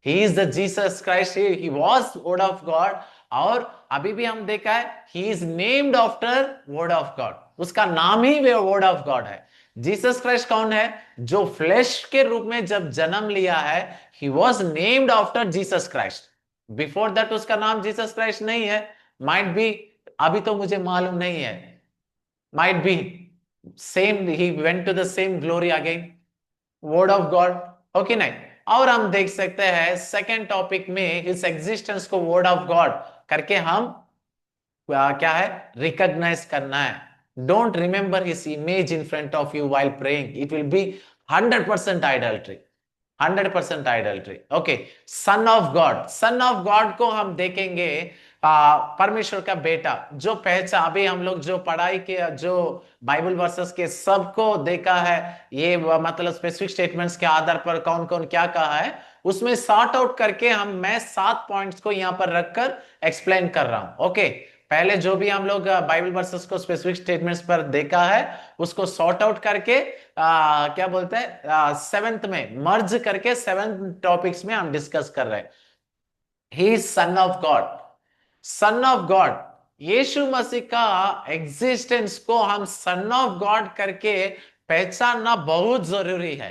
he is the Jesus Christ, he was word of God. और अभी भी हम देखा है, he is named after word of God, उसका नाम ही वे वर्ड ऑफ गॉड है। जीसस क्राइस्ट कौन है? जो फ्लैश के रूप में जब जन्म लिया है, he was named after Jesus Christ. Before that उसका नाम जीसस क्राइस्ट नहीं है। माइट बी, अभी तो मुझे मालूम नहीं है, might be same, he went to the same glory again, word of God, okay नहीं? और हम देख सकते हैं सेकेंड टॉपिक में इस एग्जिस्टेंस को वर्ड ऑफ गॉड करके हम क्या है, रिकॉग्नाइज करना है। Don't remember his image in front of you while praying, it will be 100% idolatry, 100% idolatry. Okay, son of God, son of God को हम देखेंगे परमेश्वर का बेटा, जो पहचान अभी हम लोग जो पढ़ाई के जो बाइबल वर्सेस के सबको देखा है, ये मतलब स्पेसिफिक स्टेटमेंट्स के आधार पर कौन कौन क्या कहा है, उसमें सॉर्ट आउट करके मैं 7 पॉइंट्स को यहां पर रखकर एक्सप्लेन कर रहा हूं। ओके, पहले जो भी हम लोग बाइबल वर्सेस को स्पेसिफिक स्टेटमेंट्स पर देखा है, उसको सॉर्ट आउट करके क्या बोलते हैं, सेवेंथ में मर्ज करके 7 टॉपिक्स में हम डिस्कस कर रहे हैं। He is son of God, son of God, Yeshu मसीह का एग्जिस्टेंस को हम सन ऑफ गॉड करके पहचानना बहुत जरूरी है।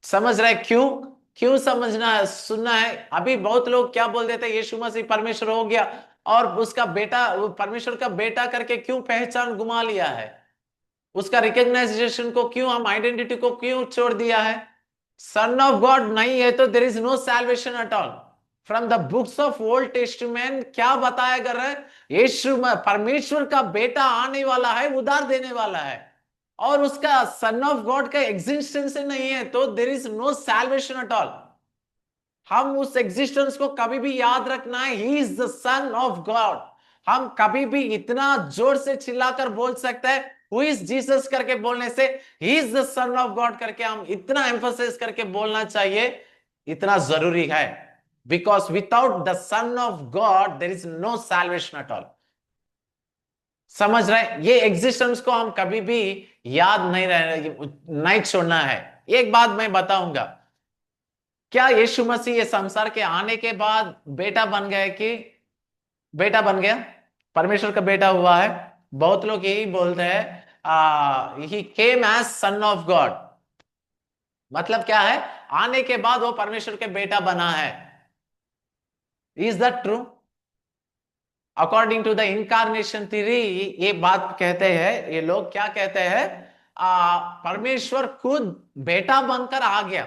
समझ रहे क्यों? क्यों समझना है, सुनना है। अभी बहुत लोग क्या बोल देते हैं, यीशु मसीह परमेश्वर हो गया और उसका बेटा, वो परमेश्वर का बेटा करके क्यों पहचान गुमा लिया है? उसका रिकॉग्नाइजेशन को क्यों, हम आइडेंटिटी को क्यों छोड़ दिया है? सन ऑफ गॉड नहीं है तो there is no salvation at all. From the books of Old Testament क्या बताया गया है? यीशु परमेश्वर का बेटा आने वाला है, उधार देने वाला है, और उसका सन ऑफ गॉड का एग्जिस्टेंस नहीं है तो there is no salvation at all. हम उस एग्जिस्टेंस को कभी भी याद रखना है, he is the son of God. हम कभी भी इतना जोर से चिल्लाकर बोल सकते हैं, हु इज जीसस करके बोलने से he is the son of God करके हम इतना एम्फोसाइज करके बोलना चाहिए, इतना जरूरी है। Because without the son of God there is no salvation at all. समझ रहे? ये एग्जिस्टेंस को हम कभी भी याद नहीं छोड़ना है। एक बात मैं बताऊंगा, क्या यीशु मसीह ये संसार के आने के बाद बेटा बन गए? कि बेटा बन गया, परमेश्वर का बेटा हुआ है? बहुत लोग यही बोलते हैं he came as son of God, मतलब क्या है, आने के बाद वो परमेश्वर के बेटा बना है। Is that true? According to the incarnation theory, ये बात कहते हैं ये लोग, क्या कहते हैं, परमेश्वर खुद बेटा बनकर आ गया,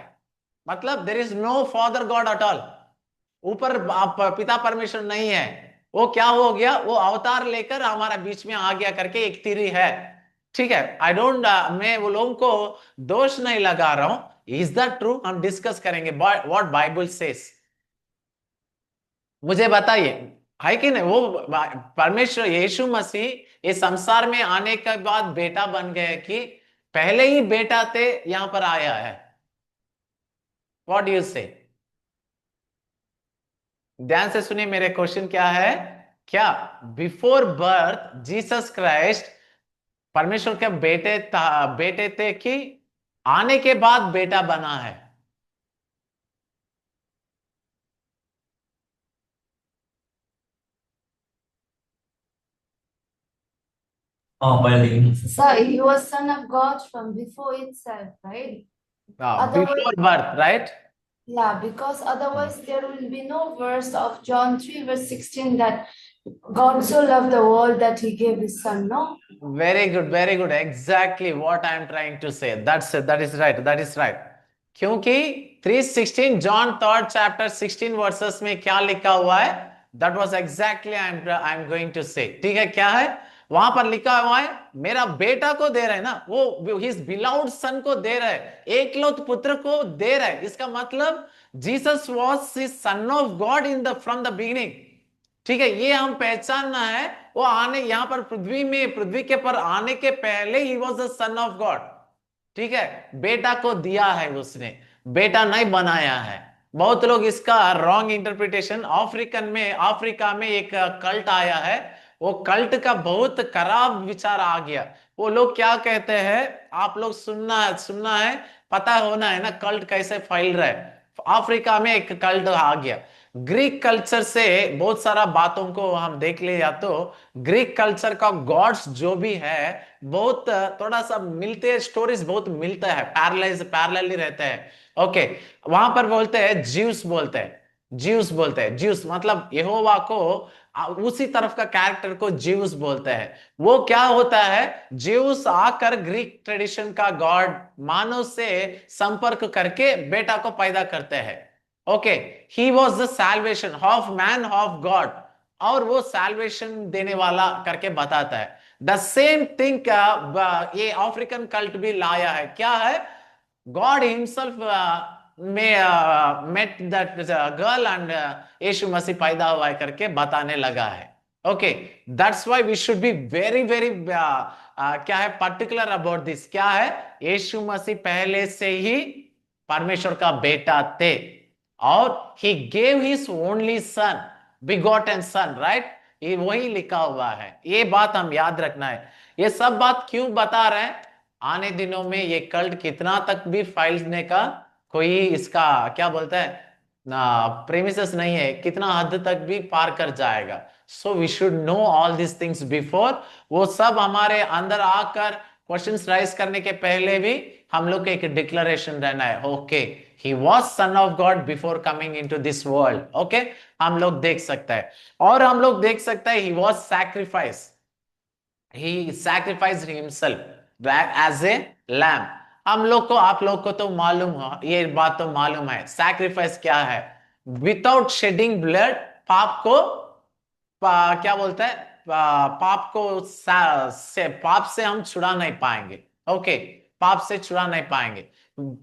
मतलब there is no father God at all, ऊपर पिता परमेश्वर नहीं है, वो क्या हो गया, वो अवतार लेकर हमारा बीच में आ गया करके एक थ्योरी है। ठीक है, आई डोंट, मैं वो लोगों को दोष नहीं लगा रहा हूं, इज दैट ट्रू, हम डिस्कस करेंगे व्हाट बाइबल सेस। मुझे बताइए, है कि नहीं, वो परमेश्वर यीशु मसीह इस संसार में आने के बाद बेटा बन गए कि पहले ही बेटा थे, यहां पर आया है? व्हाट डू यू से? ध्यान से सुनिए, मेरे क्वेश्चन क्या है, क्या बिफोर बर्थ जीसस क्राइस्ट परमेश्वर के बेटे थे कि आने के बाद बेटा बना है? पहले Sir, he was son of God from before itself, right? Before birth, right? Yeah, because otherwise there will be no verse of John 3, verse 16 that God so loved the world that he gave his son, no? Very good, very good. Exactly what I am trying to say. That's it. That is right. That is right. क्योंकि 3:16 John 3rd chapter 16 versus में क्या लिखा हुआ है, that was exactly I am going to say. ठीक है, क्या है वहां पर लिखा हुआ है, मेरा बेटा को दे रहा है ना, वो हिज बिलाउड सन को दे रहा है, एकलौत पुत्र को दे रहा है, इसका मतलब Jesus was his son of God in the from the beginning. ठीक है, ये हम पहचानना है, वो आने यहां पर पृथ्वी के पर आने के पहले he was the son of God. ठीक है, बेटा को दिया है उसने, बेटा नहीं बनाया है। बहुत लोग इसका रॉन्ग इंटरप्रिटेशन, अफ्रीका में एक कल्ट आया है, वो कल्ट का बहुत खराब विचार आ गया। वो लोग क्या कहते हैं, आप लोग सुनना है, पता होना है ना कल्ट कैसे फैल रहा है। अफ्रीका में एक कल्ट आ गया, ग्रीक कल्चर से बहुत सारा बातों को हम देख ले, या तो ग्रीक कल्चर का गॉड्स जो भी है बहुत थोड़ा सा मिलते हैं, स्टोरीज बहुत मिलता है, पैरेलली रहते हैं। ओके, वहां पर बोलते हैं ज्यूस, बोलते हैं ज्यूस मतलब यहोवा को, उसी तरफ का कैरेक्टर को ज्यूस बोलते हैं। वो क्या होता है, ज्यूस आकर ग्रीक ट्रेडिशन का गॉड मानव से संपर्क करके बेटा को पैदा करते हैं। Okay, he was the salvation of man of God, और वो सैल्वेशन देने वाला करके बताता है। द सेम थिंग ये अफ्रीकन कल्ट भी लाया है, क्या है, God himself met that girl and Yeshu Masih पैदा हुआ है करके बताने लगा है। Okay, that's why we should be very very क्या है पर्टिकुलर अबाउट दिस, क्या है, यीशु मसीह पहले से ही परमेश्वर का बेटा थे, और he gave his only son, begotten son, right? ये वही लिखा हुआ है, ये बात हम याद रखना है। ये सब बात क्यों बता रहे हैं, आने दिनों में ये कल्ट कितना तक भी फैलने का कोई इसका क्या बोलता है ना प्रेमिसेस नहीं है, कितना हद तक भी पार कर जाएगा। So we should know all this things before, वो सब हमारे अंदर आकर क्वेश्चंस राइज करने के पहले भी हम लोग का एक डिक्लेरेशन रहना है, okay he was son of God before coming into this world। okay, हम लोग देख सकते हैं, और हम लोग देख सकते हैं he was sacrificed, he sacrificed himself as a lamb। हम लोग को, आप लोग को तो मालूम हो, ये बात तो मालूम है, सैक्रिफाइस क्या है, विदाउट शेडिंग ब्लड पाप को क्या बोलता है, पाप को पाप से हम छुड़ा नहीं पाएंगे। ओके, पाप से छुड़ा नहीं पाएंगे।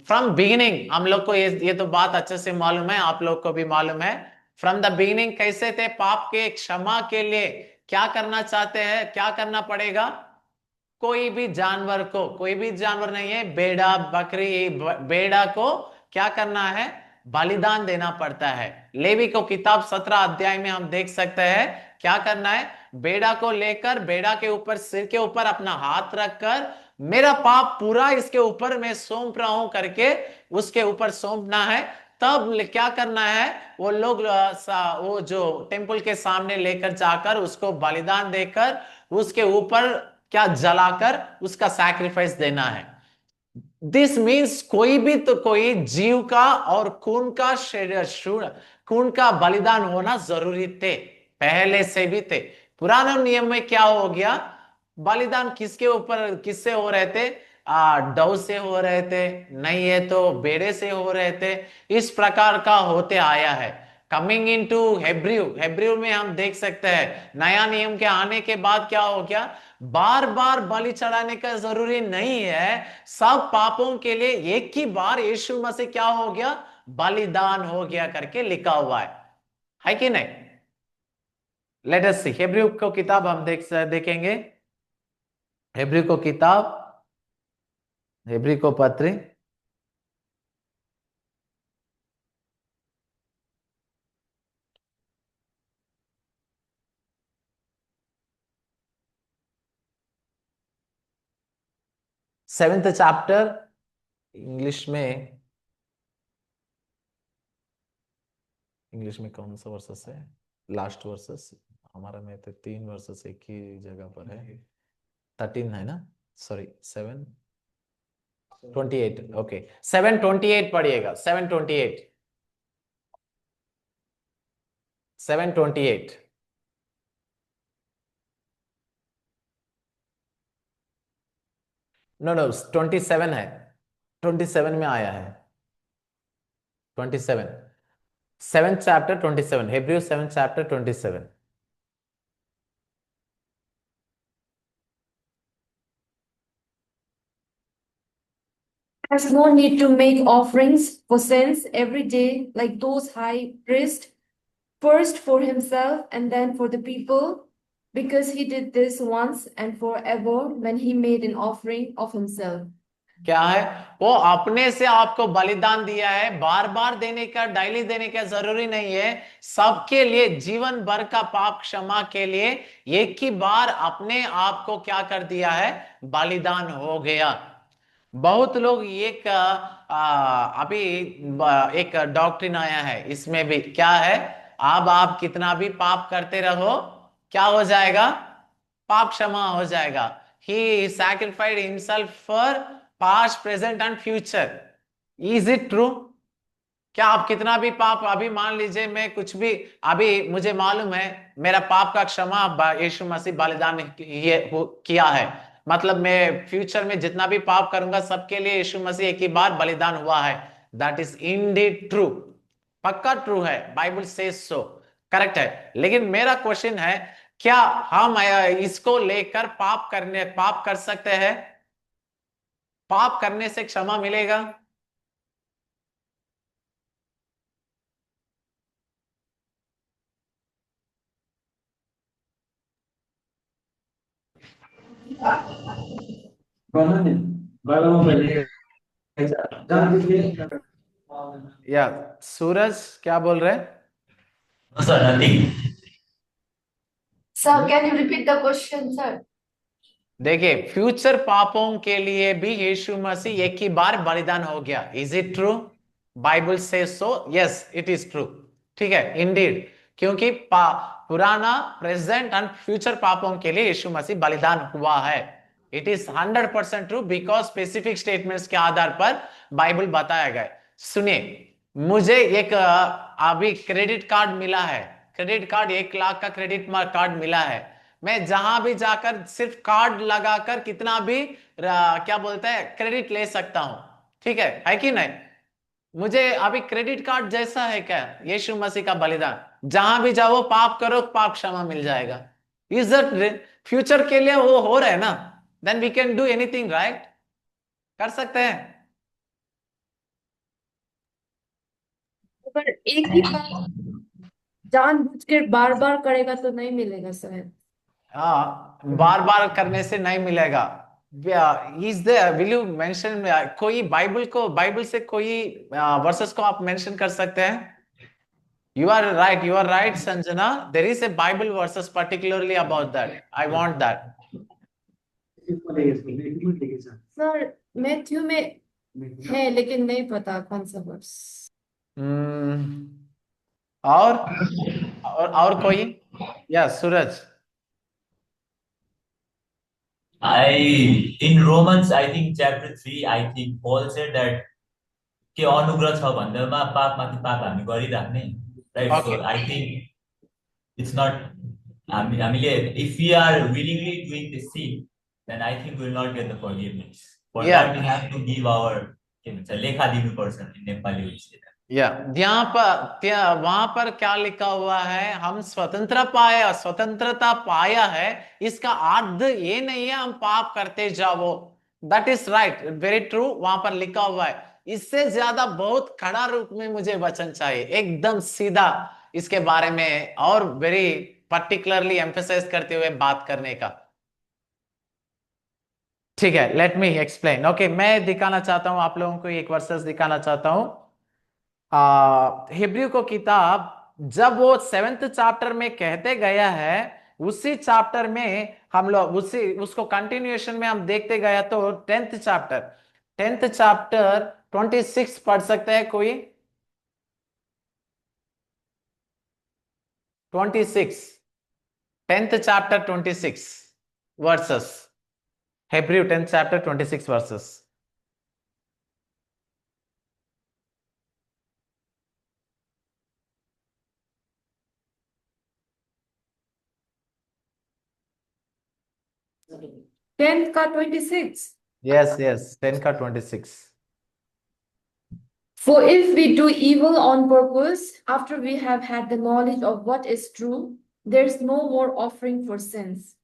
फ्रॉम बिगिनिंग हम लोग को ये तो बात अच्छे से मालूम है, आप लोग को भी मालूम है, फ्रॉम द बिगिनिंग कैसे थे, पाप के क्षमा के लिए क्या करना चाहते हैं, क्या करना पड़ेगा, कोई भी जानवर नहीं है, बेड़ा बकरी, बेड़ा को क्या करना है, बलिदान देना पड़ता है। लेवी को किताब 17 अध्याय में हम देख सकते हैं क्या करना है, बेड़ा को लेकर, बेड़ा के ऊपर, सिर के ऊपर अपना हाथ रखकर, मेरा पाप पूरा इसके ऊपर मैं सौंप रहा हूं करके उसके ऊपर सौंपना है। तब क्या करना है, वो लोग वो जो टेंपल के सामने लेकर जाकर उसको बलिदान देकर उसके ऊपर क्या जलाकर उसका सैक्रिफाइस देना है। दिस मीन्स कोई भी तो कोई जीव का और खून का बलिदान होना जरूरी थे। पहले से भी थे। पुराने नियम में क्या हो गया, बलिदान किसके ऊपर किससे हो रहे थे, डव से हो रहे थे, नहीं है तो बेड़े से हो रहे थे। इस प्रकार का होते आया है। Coming in to Hebrew, Hebrew में हम देख सकते हैं नया नियम के आने के बाद क्या हो गया, बार बार बलि चढ़ाने का जरूरी नहीं है, सब पापों के लिए एक ही बार यीशु मसीह क्या हो गया, बलिदान हो गया करके लिखा हुआ है कि नहीं। लेट अस सी, हेब्रू को किताब हम देखेंगे, हेब्रू को किताब, हेब्रू को पत्री, सेवेंथ चैप्टर, इंग्लिश में, इंग्लिश में कौन सा वर्सेस है, लास्ट वर्सेस, हमारा में तो 3 वर्सेस एक ही जगह पर है, 13 है ना, सॉरी 7:28, ओके 7:28 पढ़िएगा, 7:28, 7:28, नो नो 27 है, 27 में आया है, 27, 7th chapter 27, Hebrew 7th chapter 27. Has no need to make offerings for sins every day, like those high priests, first for himself and then for the people, because he did this once and forever when he made an offering of himself. क्या है, वो अपने से आपको बलिदान दिया है, बार बार देने का, डायली देने का जरूरी नहीं है, सबके लिए जीवन भर का पाप क्षमा के लिए एक ही बार अपने आप को क्या कर दिया है, बलिदान हो गया। बहुत लोग एक अभी एक डॉक्ट्रिन आया है, इसमें भी क्या है, अब आप कितना भी पाप करते रहो क्या हो जाएगा, पाप क्षमा हो जाएगा। He sacrificed himself for past present and future. Is it true? क्या आप कितना भी पाप, अभी मान लीजिए मैं कुछ भी, अभी मुझे मालूम है मेरा पाप का क्षमा यीशु मसीह बलिदान किया है, मतलब मैं फ्यूचर में जितना भी पाप करूंगा सबके लिए यीशु मसीह एक ही बार बलिदान हुआ है, दैट इज इंडीड ट्रू, पक्का ट्रू है, बाइबल सेज सो, करेक्ट है। लेकिन मेरा क्वेश्चन है, क्या हम इसको लेकर पाप कर सकते हैं, पाप करने से क्षमा मिलेगा? या सूरज क्या बोल रहे हैं? No, sir, nothing. Sir, can you repeat the question, sir? देखिए, फ्यूचर पापों के लिए भी यीशु मसीह एक ही बार बलिदान हो गया, इज इट ट्रू? बाइबल से सो, यस इट इज ट्रू, ठीक है, इंडीड, क्योंकि पुराना, प्रेजेंट एंड फ्यूचर पापों के लिए यीशु मसीह बलिदान हुआ है। It is 100% true, because specific statements के आधार पर बाइबल बताया गया। सुनिए, मुझे एक अभी क्रेडिट कार्ड मिला है, क्रेडिट कार्ड 1 लाख का क्रेडिट कार्ड मिला है, मैं जहां भी जाकर सिर्फ कार्ड लगाकर कितना भी क्या बोलते हैं क्रेडिट ले सकता हूं, ठीक है कि नहीं? मुझे अभी क्रेडिट कार्ड जैसा है क्या यीशु मसीह का बलिदान, जहां भी जाओ पाप करो, पाप क्षमा मिल जाएगा। इज दैट फ्यूचर के लिए वो हो रहा है ना, then we can do anything, right, कर सकते हैं। अगर एक ही बार जानबूझकर बार बार करेगा तो नहीं मिलेगा सर। हाँ, बार बार करने से नहीं मिलेगा। Is there, will you mention कोई बाइबल से कोई वर्सेस को आप मेंशन कर सकते हैं? You are right, Sanjana. There is a Bible verses particularly about that. I want that. Sir Matthew में है लेकिन नहीं पता कौन सा वर्स। और कोई? या सूरज? In Romans, I think chapter 3, I think Paul said that के अनुग्रह छ भन्दामा पापमाथि पाप हामी गरिराख्ने, right? Okay. So I think it's not. I mean, if we are willingly doing the sin, then I think we will not get the forgiveness. For that, we Yeah. have to give our lekha dinu person in Nepali we say that. या यहाँ पर वहां पर क्या लिखा हुआ है, हम स्वतंत्रता पाया है, इसका अर्थ ये नहीं है हम पाप करते जाओ। That is right, very true, वहां पर लिखा हुआ है। इससे ज्यादा बहुत खड़ा रूप में मुझे वचन चाहिए, एकदम सीधा इसके बारे में और वेरी पर्टिकुलरली एम्फेसाइज करते हुए बात करने का। ठीक है, लेट मी एक्सप्लेन। ओके, मैं दिखाना चाहता हूं आप लोगों को एक वर्सेस दिखाना चाहता हूं। हिब्रू को किताब जब वो 7th चैप्टर में कहते गया है, उसी चैप्टर में हम लोग उसको कंटिन्यूएशन में हम देखते गया, तो 10th चैप्टर 26 पढ़ सकते हैं कोई? 26, 10th chapter 26 versus, Hebrew 10th chapter 26 versus. Tenth का 26. यस यस, 10 का 26। For if we do evil on purpose, after we have had the knowledge of what is true, there's no more offering for sins.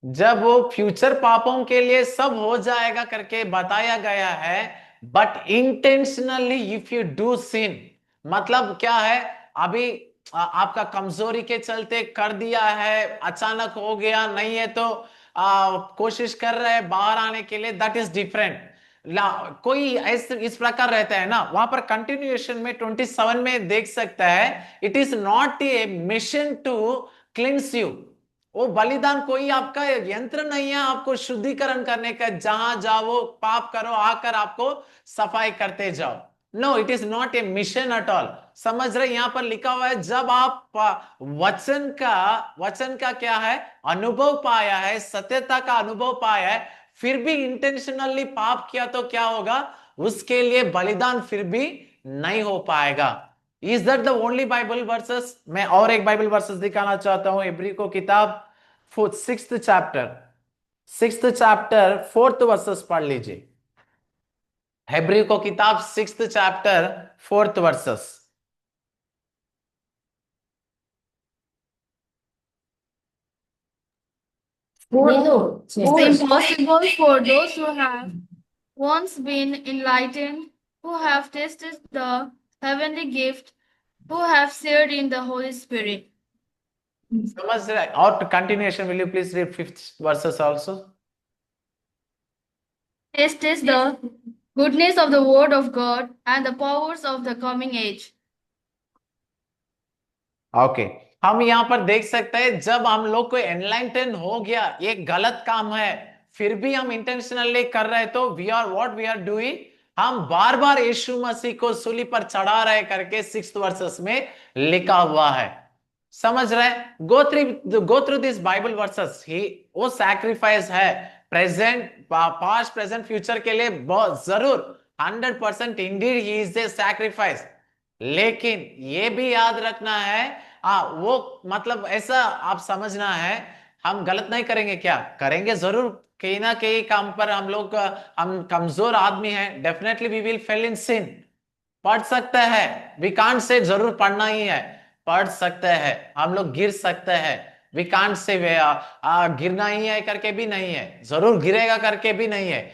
जब वो future पापों के लिए सब हो जाएगा करके बताया गया है, but intentionally if you do sin, मतलब क्या है, अभी आपका कमजोरी के चलते कर दिया है, अचानक हो गया, नहीं है तो कोशिश कर रहे हैं बाहर आने के लिए, दैट इज डिफरेंट। कोई इस प्रकार रहता है ना, वहां पर कंटिन्यूएशन में 27 में देख सकता है, it is not a mission to cleanse you. वो बलिदान कोई आपका यंत्र नहीं है आपको शुद्धिकरण करने का, जहां जाओ पाप करो, आकर आपको सफाई करते जाओ। No, it is not a mission at all. समझ रहे, यहां पर लिखा हुआ है जब आप वचन का क्या है, अनुभव पाया है, सत्यता का अनुभव पाया है, फिर भी इंटेंशनली पाप किया तो क्या होगा, उसके लिए बलिदान फिर भी नहीं हो पाएगा। Is that the only Bible versus? मैं और एक बाइबल वर्सेस दिखाना चाहता हूं, इब्री को किताब 6th चैप्टर 4th वर्सेस पढ़ लीजिए। हेब्री को किताब 6th chapter 4th versus. It's impossible for those who have once been enlightened, who have tasted the heavenly gift, who have shared in the Holy Spirit. समझ रहे? और continuation, will you please read 5th versus also? Taste the goodness of the word of God and the powers of the coming age. Okay, हम यहां पर देख सकते हैं जब हम लोग को एनलाइटन हो गया, ये गलत काम है, फिर भी हम इंटेंशनली कर रहे हैं, तो we are what we are doing, हम बार बार यीशु मसीह को सूली पर चढ़ा रहे करके 6th वर्सेस में लिखा हुआ है। समझ रहे? Go through this Bible verses. He वो सैक्रिफाइस है, प्रेजेंट, पास्ट, प्रेजेंट, फ्यूचर के लिए बहुत जरूर 100% Indeed he is A sacrifice. लेकिन ये भी याद रखना है, वो मतलब ऐसा आप समझना है, हम गलत नहीं करेंगे, क्या करेंगे, जरूर कहीं ना कहीं काम पर हम कमजोर आदमी हैं, डेफिनेटली वी विल फेल इन सिन। पढ़ सकते हैं, वी कांट से जरूर पढ़ना ही है, पढ़ सकते हैं, हम लोग गिर सकते हैं, वी कांट से गिरना ही है करके भी नहीं है, जरूर गिरेगा करके भी नहीं है।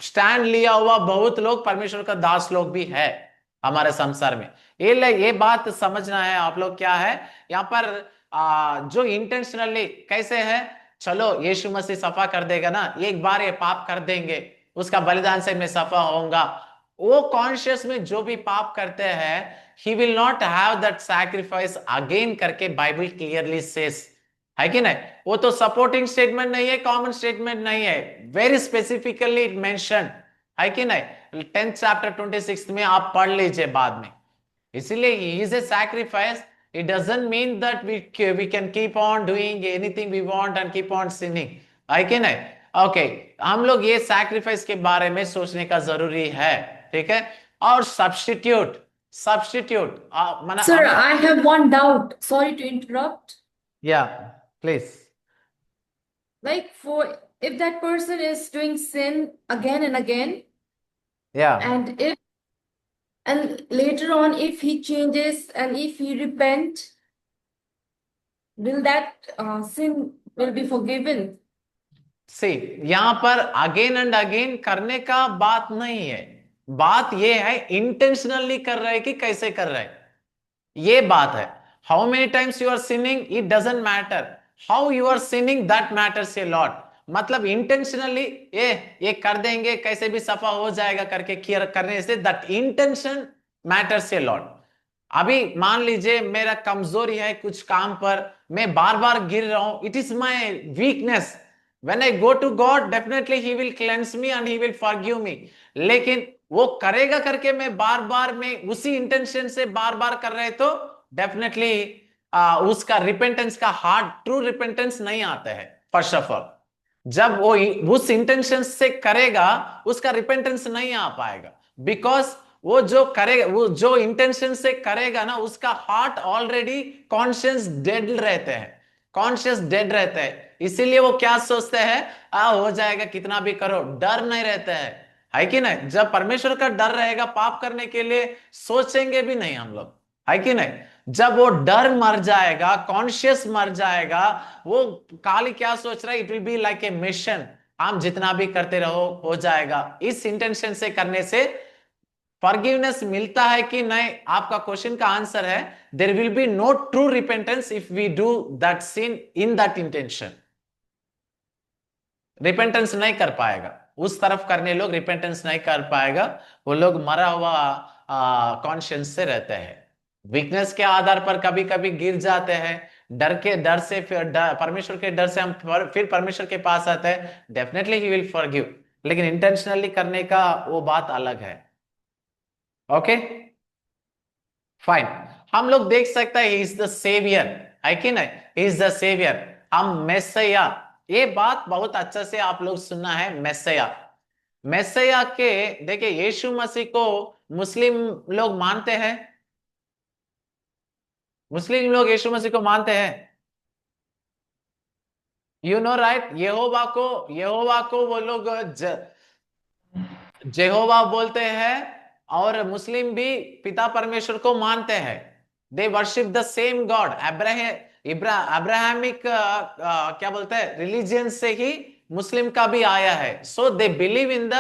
स्टैंड लिया हुआ बहुत लोग परमेश्वर का दास लोग भी है हमारे संसार में। ये बात समझना है आप लोग, क्या है यहाँ पर जो इंटेंशनली कैसे है, चलो यीशु मसीह सफा कर देगा ना, एक बार ये पाप कर देंगे, उसका बलिदान से मैं सफा होऊंगा, वो कॉन्शियस में जो भी पाप करते हैं, he will not have that sacrifice again करके बाइबल क्लियरली सेस, है कि नहीं? वो तो सपोर्टिंग स्टेटमेंट नहीं है, कॉमन स्टेटमेंट नहीं है, वेरी स्पेसिफिकली इट मेंशन, है कि नहीं? 10th चैप्टर 26 में आप पढ़ लीजिए बाद में। इसीलिए he is a sacrifice, it doesn't mean that we can keep on doing anything we want and keep on sinning, है कि नहीं? ओके, हम लोग ये सैक्रिफाइस के बारे में सोचने का जरूरी है, ठीक है? और सब्स्टिट्यूट, सब्स्टिट्यूट माना Sir, I have one doubt. Sorry to interrupt. या please Like for if that person is doing sin again and again, या and later on if he changes and if he repent, will that sin will be forgiven? सी यहां पर again and again करने का बात नहीं है, बात यह है इंटेंशनली कर रहे कि कैसे कर रहे, ये बात है। How many times you are sinning it doesn't matter, how you are sinning that matters a lot. मतलब इंटेंशनली ये कर देंगे कैसे भी सफा हो जाएगा करके क्लियर करने say that intention matters a lot. अभी मान लीजिए मेरा कमजोरी है कुछ काम पर, मैं बार बार गिर रहा हूं, it is my weakness. When I go to God, definitely He will cleanse me and He will forgive me. लेकिन वो करेगा करके मैं बार बार में उसी इंटेंशन से बार बार कर रहे तो डेफिनेटली उसका रिपेंटेंस का हार्ट ट्रू रिपेंटेंस नहीं आता है। फर्स्ट ऑफ ऑल जब वो उस इंटेंशन से करेगा उसका रिपेंटेंस नहीं आ पाएगा, बिकॉज वो जो करेगा, वो जो इंटेंशन से करेगा ना उसका हार्ट ऑलरेडी कॉन्शियस डेड रहते हैं, कॉन्शियस डेड रहता है। इसीलिए वो क्या सोचते हैं, हो जाएगा कितना भी करो, डर नहीं रहता है कि नहीं। जब परमेश्वर का डर रहेगा पाप करने के लिए सोचेंगे भी नहीं हम लोग, है कि नहीं। जब वो डर मर जाएगा, कॉन्शियस मर जाएगा, वो खाली क्या सोच रहा है, it will be like a mission, हम जितना भी करते रहो हो जाएगा। इस इंटेंशन से करने से फॉरगिवनेस मिलता है कि नहीं, आपका क्वेश्चन का आंसर है there will be no true repentance if we do that sin in that intention. Repentance नहीं कर पाएगा, उस तरफ करने लोग रिपेंटेंस नहीं कर पाएगा, वो लोग मरा हुआ कॉन्शियस से रहते हैं। वीकनेस के आधार पर कभी कभी गिर जाते हैं, डर से फिर परमेश्वर के डर से हम फिर परमेश्वर के पास आते हैं, डेफिनेटली ही विल फॉरगिव। लेकिन इंटेंशनली करने का वो बात अलग है। ओके फाइन, हम लोग देख सकते हैं ही इज द सेवियर, है कि नहीं, ही इज द सेवियर। हम मेसैया, ये बात बहुत अच्छा से आप लोग सुनना है, मेसैया। मेसैया के देखिए यीशु मसीह को मुस्लिम लोग मानते हैं, मुस्लिम लोग यीशु मसीह को मानते हैं, यू नो राइट। यहोवा को वो लोग जेहोवा बोलते हैं, और मुस्लिम भी पिता परमेश्वर को मानते हैं। They worship the same God. Abrahamic क्या बोलते हैं रिलीजियन से ही मुस्लिम का भी आया है। So they believe in the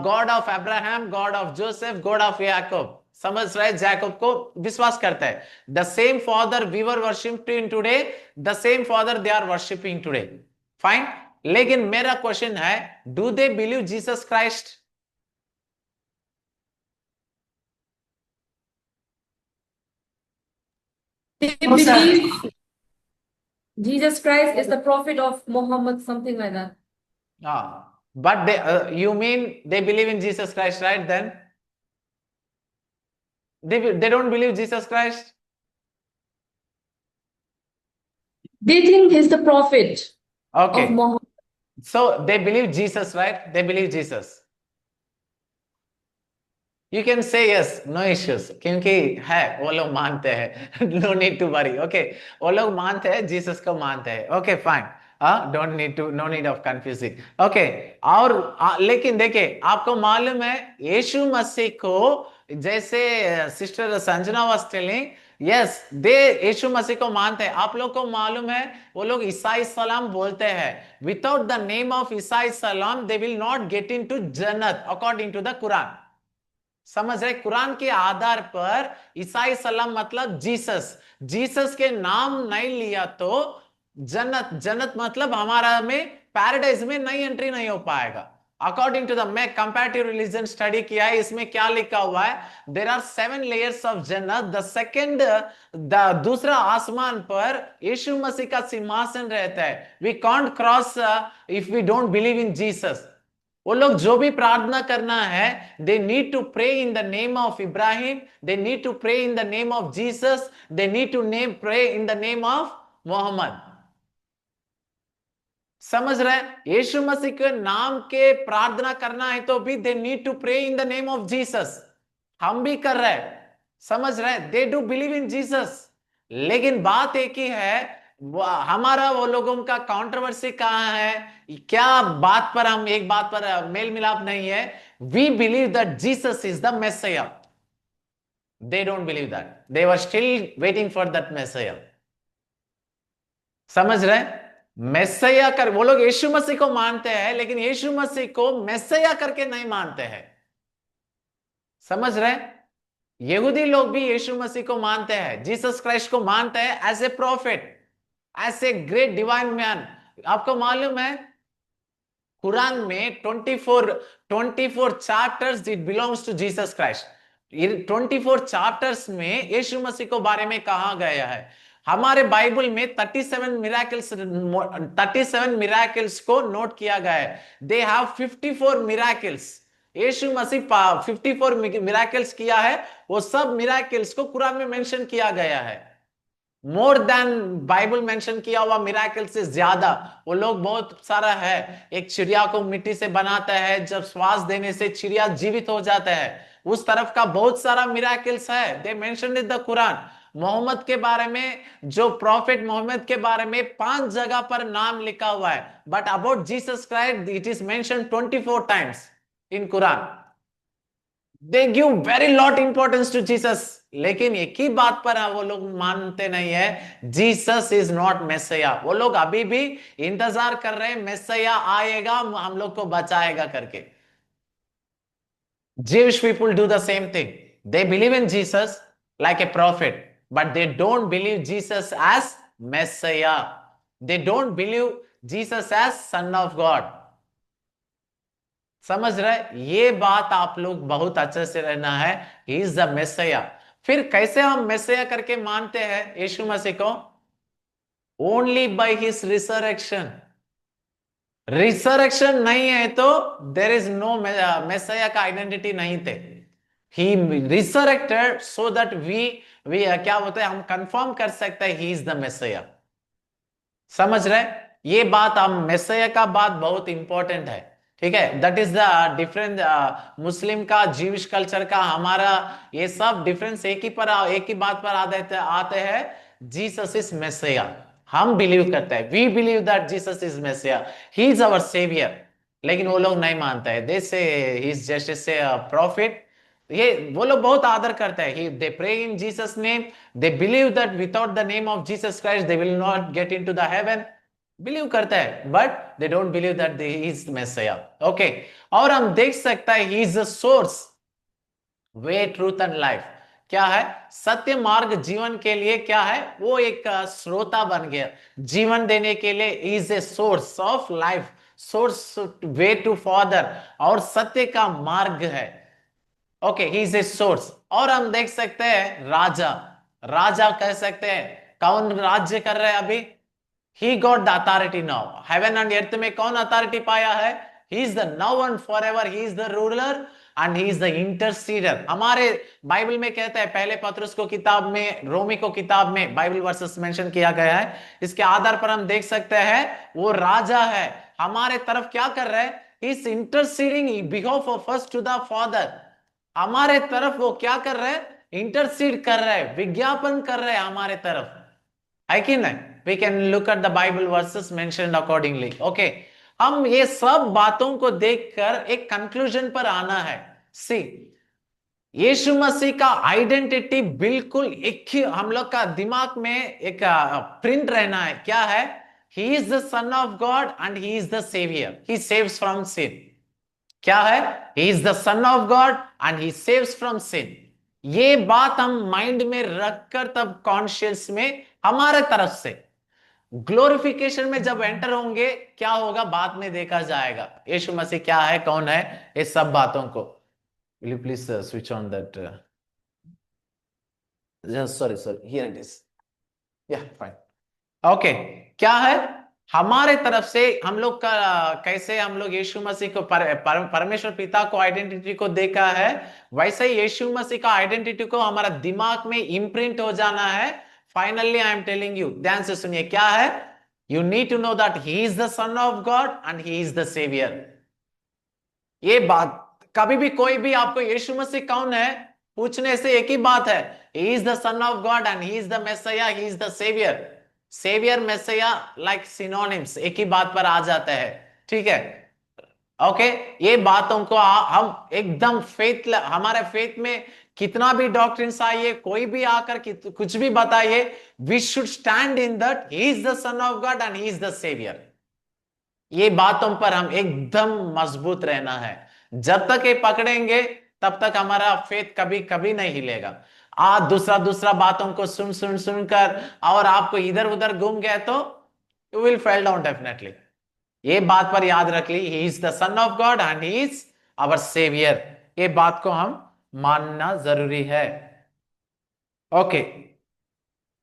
God of Abraham, God of Joseph, God of Yakub, समझ रहे, जैकब को विश्वास करता है। The same father we were worshipping today, the same father they are worshipping today, fine. लेकिन मेरा क्वेश्चन है, do they believe Jesus Christ? They believe Jesus Christ is the prophet of Muhammad, something like that. But you mean they believe in Jesus Christ, right? Then they don't believe Jesus Christ. They think he's the prophet of Okay, Muhammad. so they believe Jesus, right? They believe Jesus. You can say yes, no issues, क्योंकि है वो लोग मानते हैं, no need to worry, okay? वो लोग मानते हैं, जीसस को मानते हैं, okay fine, don't need to, no need of confusing, okay? और लेकिन देखिए आपको मालूम है यीशु मसीह को, जैसे sister Sanjana was telling, yes they Yeshu Masih को मानते हैं। आप लोग को मालूम है वो लोग ईसाई सलाम बोलते हैं, विदाउट द नेम ऑफ ईसाई सलाम दे विल नॉट गेट इनटू जन्नत अकॉर्डिंग टू द कुरान। समझ रहे, कुरान के आधार पर ईसाई सलाम मतलब जीसस, जीसस के नाम नहीं लिया तो जन्नत, जन्नत मतलब हमारा में पैराडाइज में नहीं एंट्री नहीं हो पाएगा। अकॉर्डिंग टू द, मैं कंपैरेटिव रिलीजन स्टडी किया है, इसमें क्या लिखा हुआ है, देयर आर 7 लेयर्स ऑफ जन्नत। द सेकंड, दूसरा आसमान पर यीशु मसीह का सिंहासन रहता है। We can't cross if we don't believe in Jesus. वो लोग जो भी प्रार्थना करना है, they need to pray in the name of Ibrahim, they need to pray in the name of Jesus, they need to pray in the name of Mohammed. समझ रहे, यीशु मसीह के नाम के प्रार्थना करना है तो भी they need to pray in the name of Jesus. हम भी कर रहे हैं, समझ रहे? They do believe in Jesus, लेकिन बात एक ही है, हमारा वो लोगों का कंट्रोवर्सी कहाँ है, क्या बात पर हम एक बात पर मेल मिलाप नहीं है। We believe that Jesus is the Messiah, they don't believe that, they were still waiting for that Messiah. समझ रहे? मेसिया कर, वो लोग यीशु मसीह को मानते हैं, लेकिन यीशु मसीह को मेसिया करके नहीं मानते हैं। समझ रहे? यहूदी लोग भी यीशु मसीह को मानते हैं, जीसस क्राइस्ट को मानते हैं as a prophet, as a great divine man. आपको मालूम है कुरान में 24 chapters it belongs to Jesus Christ. 24 chapters में यीशु मसीह को बारे में कहा गया है। हमारे बाइबल में 37 मिराकल्स को नोट किया गया है। They have 54 miracles. यीशु मसीह 54 मिराकल्स किया है, वो सब मिराकल्स को कुरान में मेंशन किया गया है। मोर देन बाइबल मेंशन किया हुआ मिराकल से ज्यादा। वो लोग बहुत सारा है, एक चिड़िया को मिट्टी से बनाता है, जब श्वास देने से चिड़िया जीवित हो जाता है, उस तरफ का बहुत सारा मिराकल्स है। They mention in the Quran. Mohammed के बारे में, जो प्रॉफिट मोहम्मद के बारे में 5 जगह पर नाम लिखा हुआ है, but about Jesus Christ it is mention 24 times in Quran. They give very lot importance to Jesus, लेकिन एक ही बात पर वो लोग मानते नहीं है, जीसस इज नॉट मेसिया। वो लोग अभी भी इंतजार कर रहे हैं मेसिया आएगा हम लोग को बचाएगा करके। Jewish people do the same thing. They believe in Jesus like a prophet, but they don't believe Jesus as Messiah. They don't believe Jesus as Son of God. समझ रहे? ये बात आप लोग बहुत अच्छे से रहना है। He is the Messiah. फिर कैसे हम मेसिया करके मानते हैं यीशु मसीह को? Only by his resurrection. Resurrection नहीं है तो देर इज नो मेसिया का आइडेंटिटी नहीं थे। ही रिसरेक्टेड सो दैट वी क्या बोलते हैं, हम कंफर्म कर सकते हैं ही इज द मेसिया। समझ रहे? ये बात हम मेसिया का बात बहुत इंपॉर्टेंट है, ठीक है? That is the difference. Muslim का, जीविश कल्चर का, हमारा ये सब डिफरेंस एक ही बात पर आते हैं। जीसस इज मेसिया, हम बिलीव करते हैं, we believe that Jesus is Messiah, he is our saviour. लेकिन वो लोग नहीं मानते हैं, they say he is just a prophet. ये वो लोग बहुत आदर करते हैं। They pray in Jesus name, they believe that without the name of Jesus Christ they will not get into the heaven. Believe करते हैं, but they don't believe that he is Moesia. Okay, और हम देख सकते हैं he is the source, way, truth and life. क्या है? सत्य मार्ग जीवन के लिए क्या है? वो एक श्रोता बन गया जीवन देने के लिए। Is a source of life, source, way to father, और सत्य का मार्ग है। Okay, he is a source. और हम देख सकते हैं राजा, राजा कह सकते हैं। कौन राज्य कर रहे हैं अभी? He got the authority now. Heaven and earth में कौन अथॉरिटी पाया है? He is the now and forever. He is the ruler and he is the interceder. हमारे बाइबल में कहता है, पहले पतरस को किताब में, रोमी को किताब में बाइबल वर्सेस मेंशन किया गया है। इसके आधार पर हम देख सकते हैं वो राजा है, हमारे तरफ क्या कर रहा है? He is interceding in behalf of us to the Father. हमारे तरफ वो क्या कर रहे हैं? इंटरसीड कर रहे हैं, विज्ञापन कर रहे हैं हमारे तरफ, है कि नहीं? We can look at the Bible verses mentioned accordingly. Okay, हम ये सब बातों को देखकर एक कंक्लूजन पर आना है। सी, यीशु मसीह का आइडेंटिटी बिल्कुल एक ही हम लोग का दिमाग में एक प्रिंट रहना है। क्या है? He is the Son of God and He is the Savior. He saves from sin. क्या है? He is the Son of God and He saves from sin. ये बात हम माइंड में रखकर तब कॉन्शियस में हमारे तरफ से ग्लोरिफिकेशन में जब एंटर होंगे, क्या होगा बाद में देखा जाएगा। यीशु मसीह क्या है, कौन है, इस सब बातों को। Will you please switch on that? Sorry here it is, या फाइन। ओके, क्या है? हमारे तरफ से हम लोग का कैसे हम लोग यीशु मसीह को परमेश्वर पिता को आइडेंटिटी को देखा है, वैसे ही यीशु मसीह का आइडेंटिटी को हमारा दिमाग में इम्प्रिंट हो जाना है। Finally I am telling you, ध्यान से सुनिए, क्या है? You need to know that he is the son of God and he is the saviour. ये बात कभी भी कोई भी आपको यीशु मसीह कौन है पूछने से एक ही बात है, he is the son of God and he is the Messiah, he is the saviour. Saviour Messiah like synonyms, एक ही बात पर आ जाते हैं, ठीक है। ओके, ये बातों को हम एकदम फेथ, हमारे फेथ में कितना भी डॉक्ट्रिन्स आइए, कोई भी आकर कुछ भी बताइए, we should stand in that he is the son of God and he is the saviour. ये बातों पर हम एकदम मजबूत रहना है। जब तक ये पकड़ेंगे तब तक हमारा फेथ कभी कभी नहीं हिलेगा। आज दूसरा दूसरा बातों को सुन सुन सुनकर और आपको इधर उधर घूम गए तो you will fell down definitely. ये बात पर याद रख ली, he is the son of God and he is our saviour. ये बात को हम मानना जरूरी है। ओके,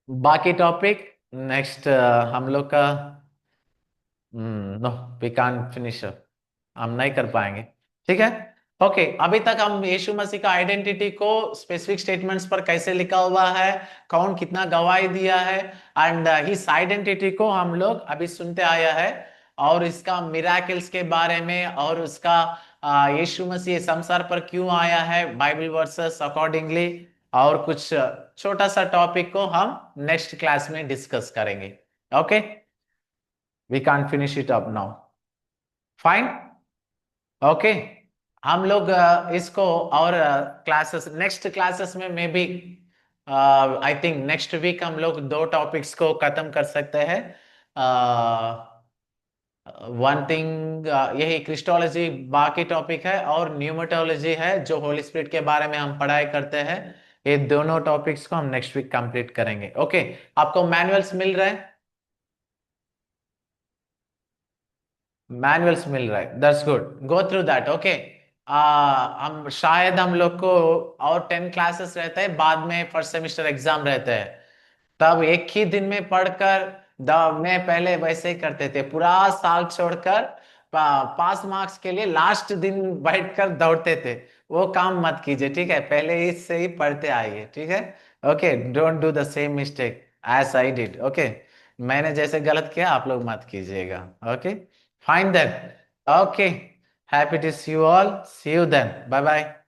बाकी टॉपिक नेक्स्ट हम लोग का, नो वी कांट फिनिश, हम नहीं कर पाएंगे, ठीक है। ओके, अभी तक हम यीशु मसीह का आइडेंटिटी को स्पेसिफिक स्टेटमेंट्स पर कैसे लिखा हुआ है, कौन कितना गवाही दिया है, एंड इस आइडेंटिटी को हम लोग अभी सुनते आया है, और इसका मिराकल्स के बारे में, और उसका यीशु मसीह संसार पर क्यों आया है, बाइबल वर्सेस अकॉर्डिंगली, और कुछ छोटा सा टॉपिक को हम नेक्स्ट क्लास में डिस्कस करेंगे। Okay, we can't finish it up now, fine. Okay, हम लोग इसको और क्लासेस, नेक्स्ट क्लासेस में may be I think next week हम लोग 2 टॉपिक्स को खत्म कर सकते हैं। वन थिंग यही क्रिस्टोलॉजी बाकी टॉपिक है, और न्यूमेटोलॉजी है जो होली स्पिरिट के बारे में हम पढ़ाई करते हैं। ये दोनों टॉपिक्स को हम नेक्स्ट वीक कंप्लीट करेंगे। ओके, आपको मैनुअल्स मिल रहे हैं? मैनुअल्स मिल रहा है, that's good, go through that. Okay, हम शायद हम लोग को और 10 क्लासेस रहते हैं, बाद में फर्स्ट सेमेस्टर एग्जाम रहते हैं, तब एक ही दिन में पढ़कर मैं पहले वैसे ही करते थे, पूरा साल छोड़कर पास मार्क्स के लिए लास्ट दिन बैठकर दौड़ते थे। वो काम मत कीजिए, ठीक है, पहले इससे ही पढ़ते आइए, ठीक है। Okay, don't do the same mistake as I did. Okay, मैंने जैसे गलत किया आप लोग मत कीजिएगा। Okay, fine then. Okay. Happy to see you all. See you then. Bye bye.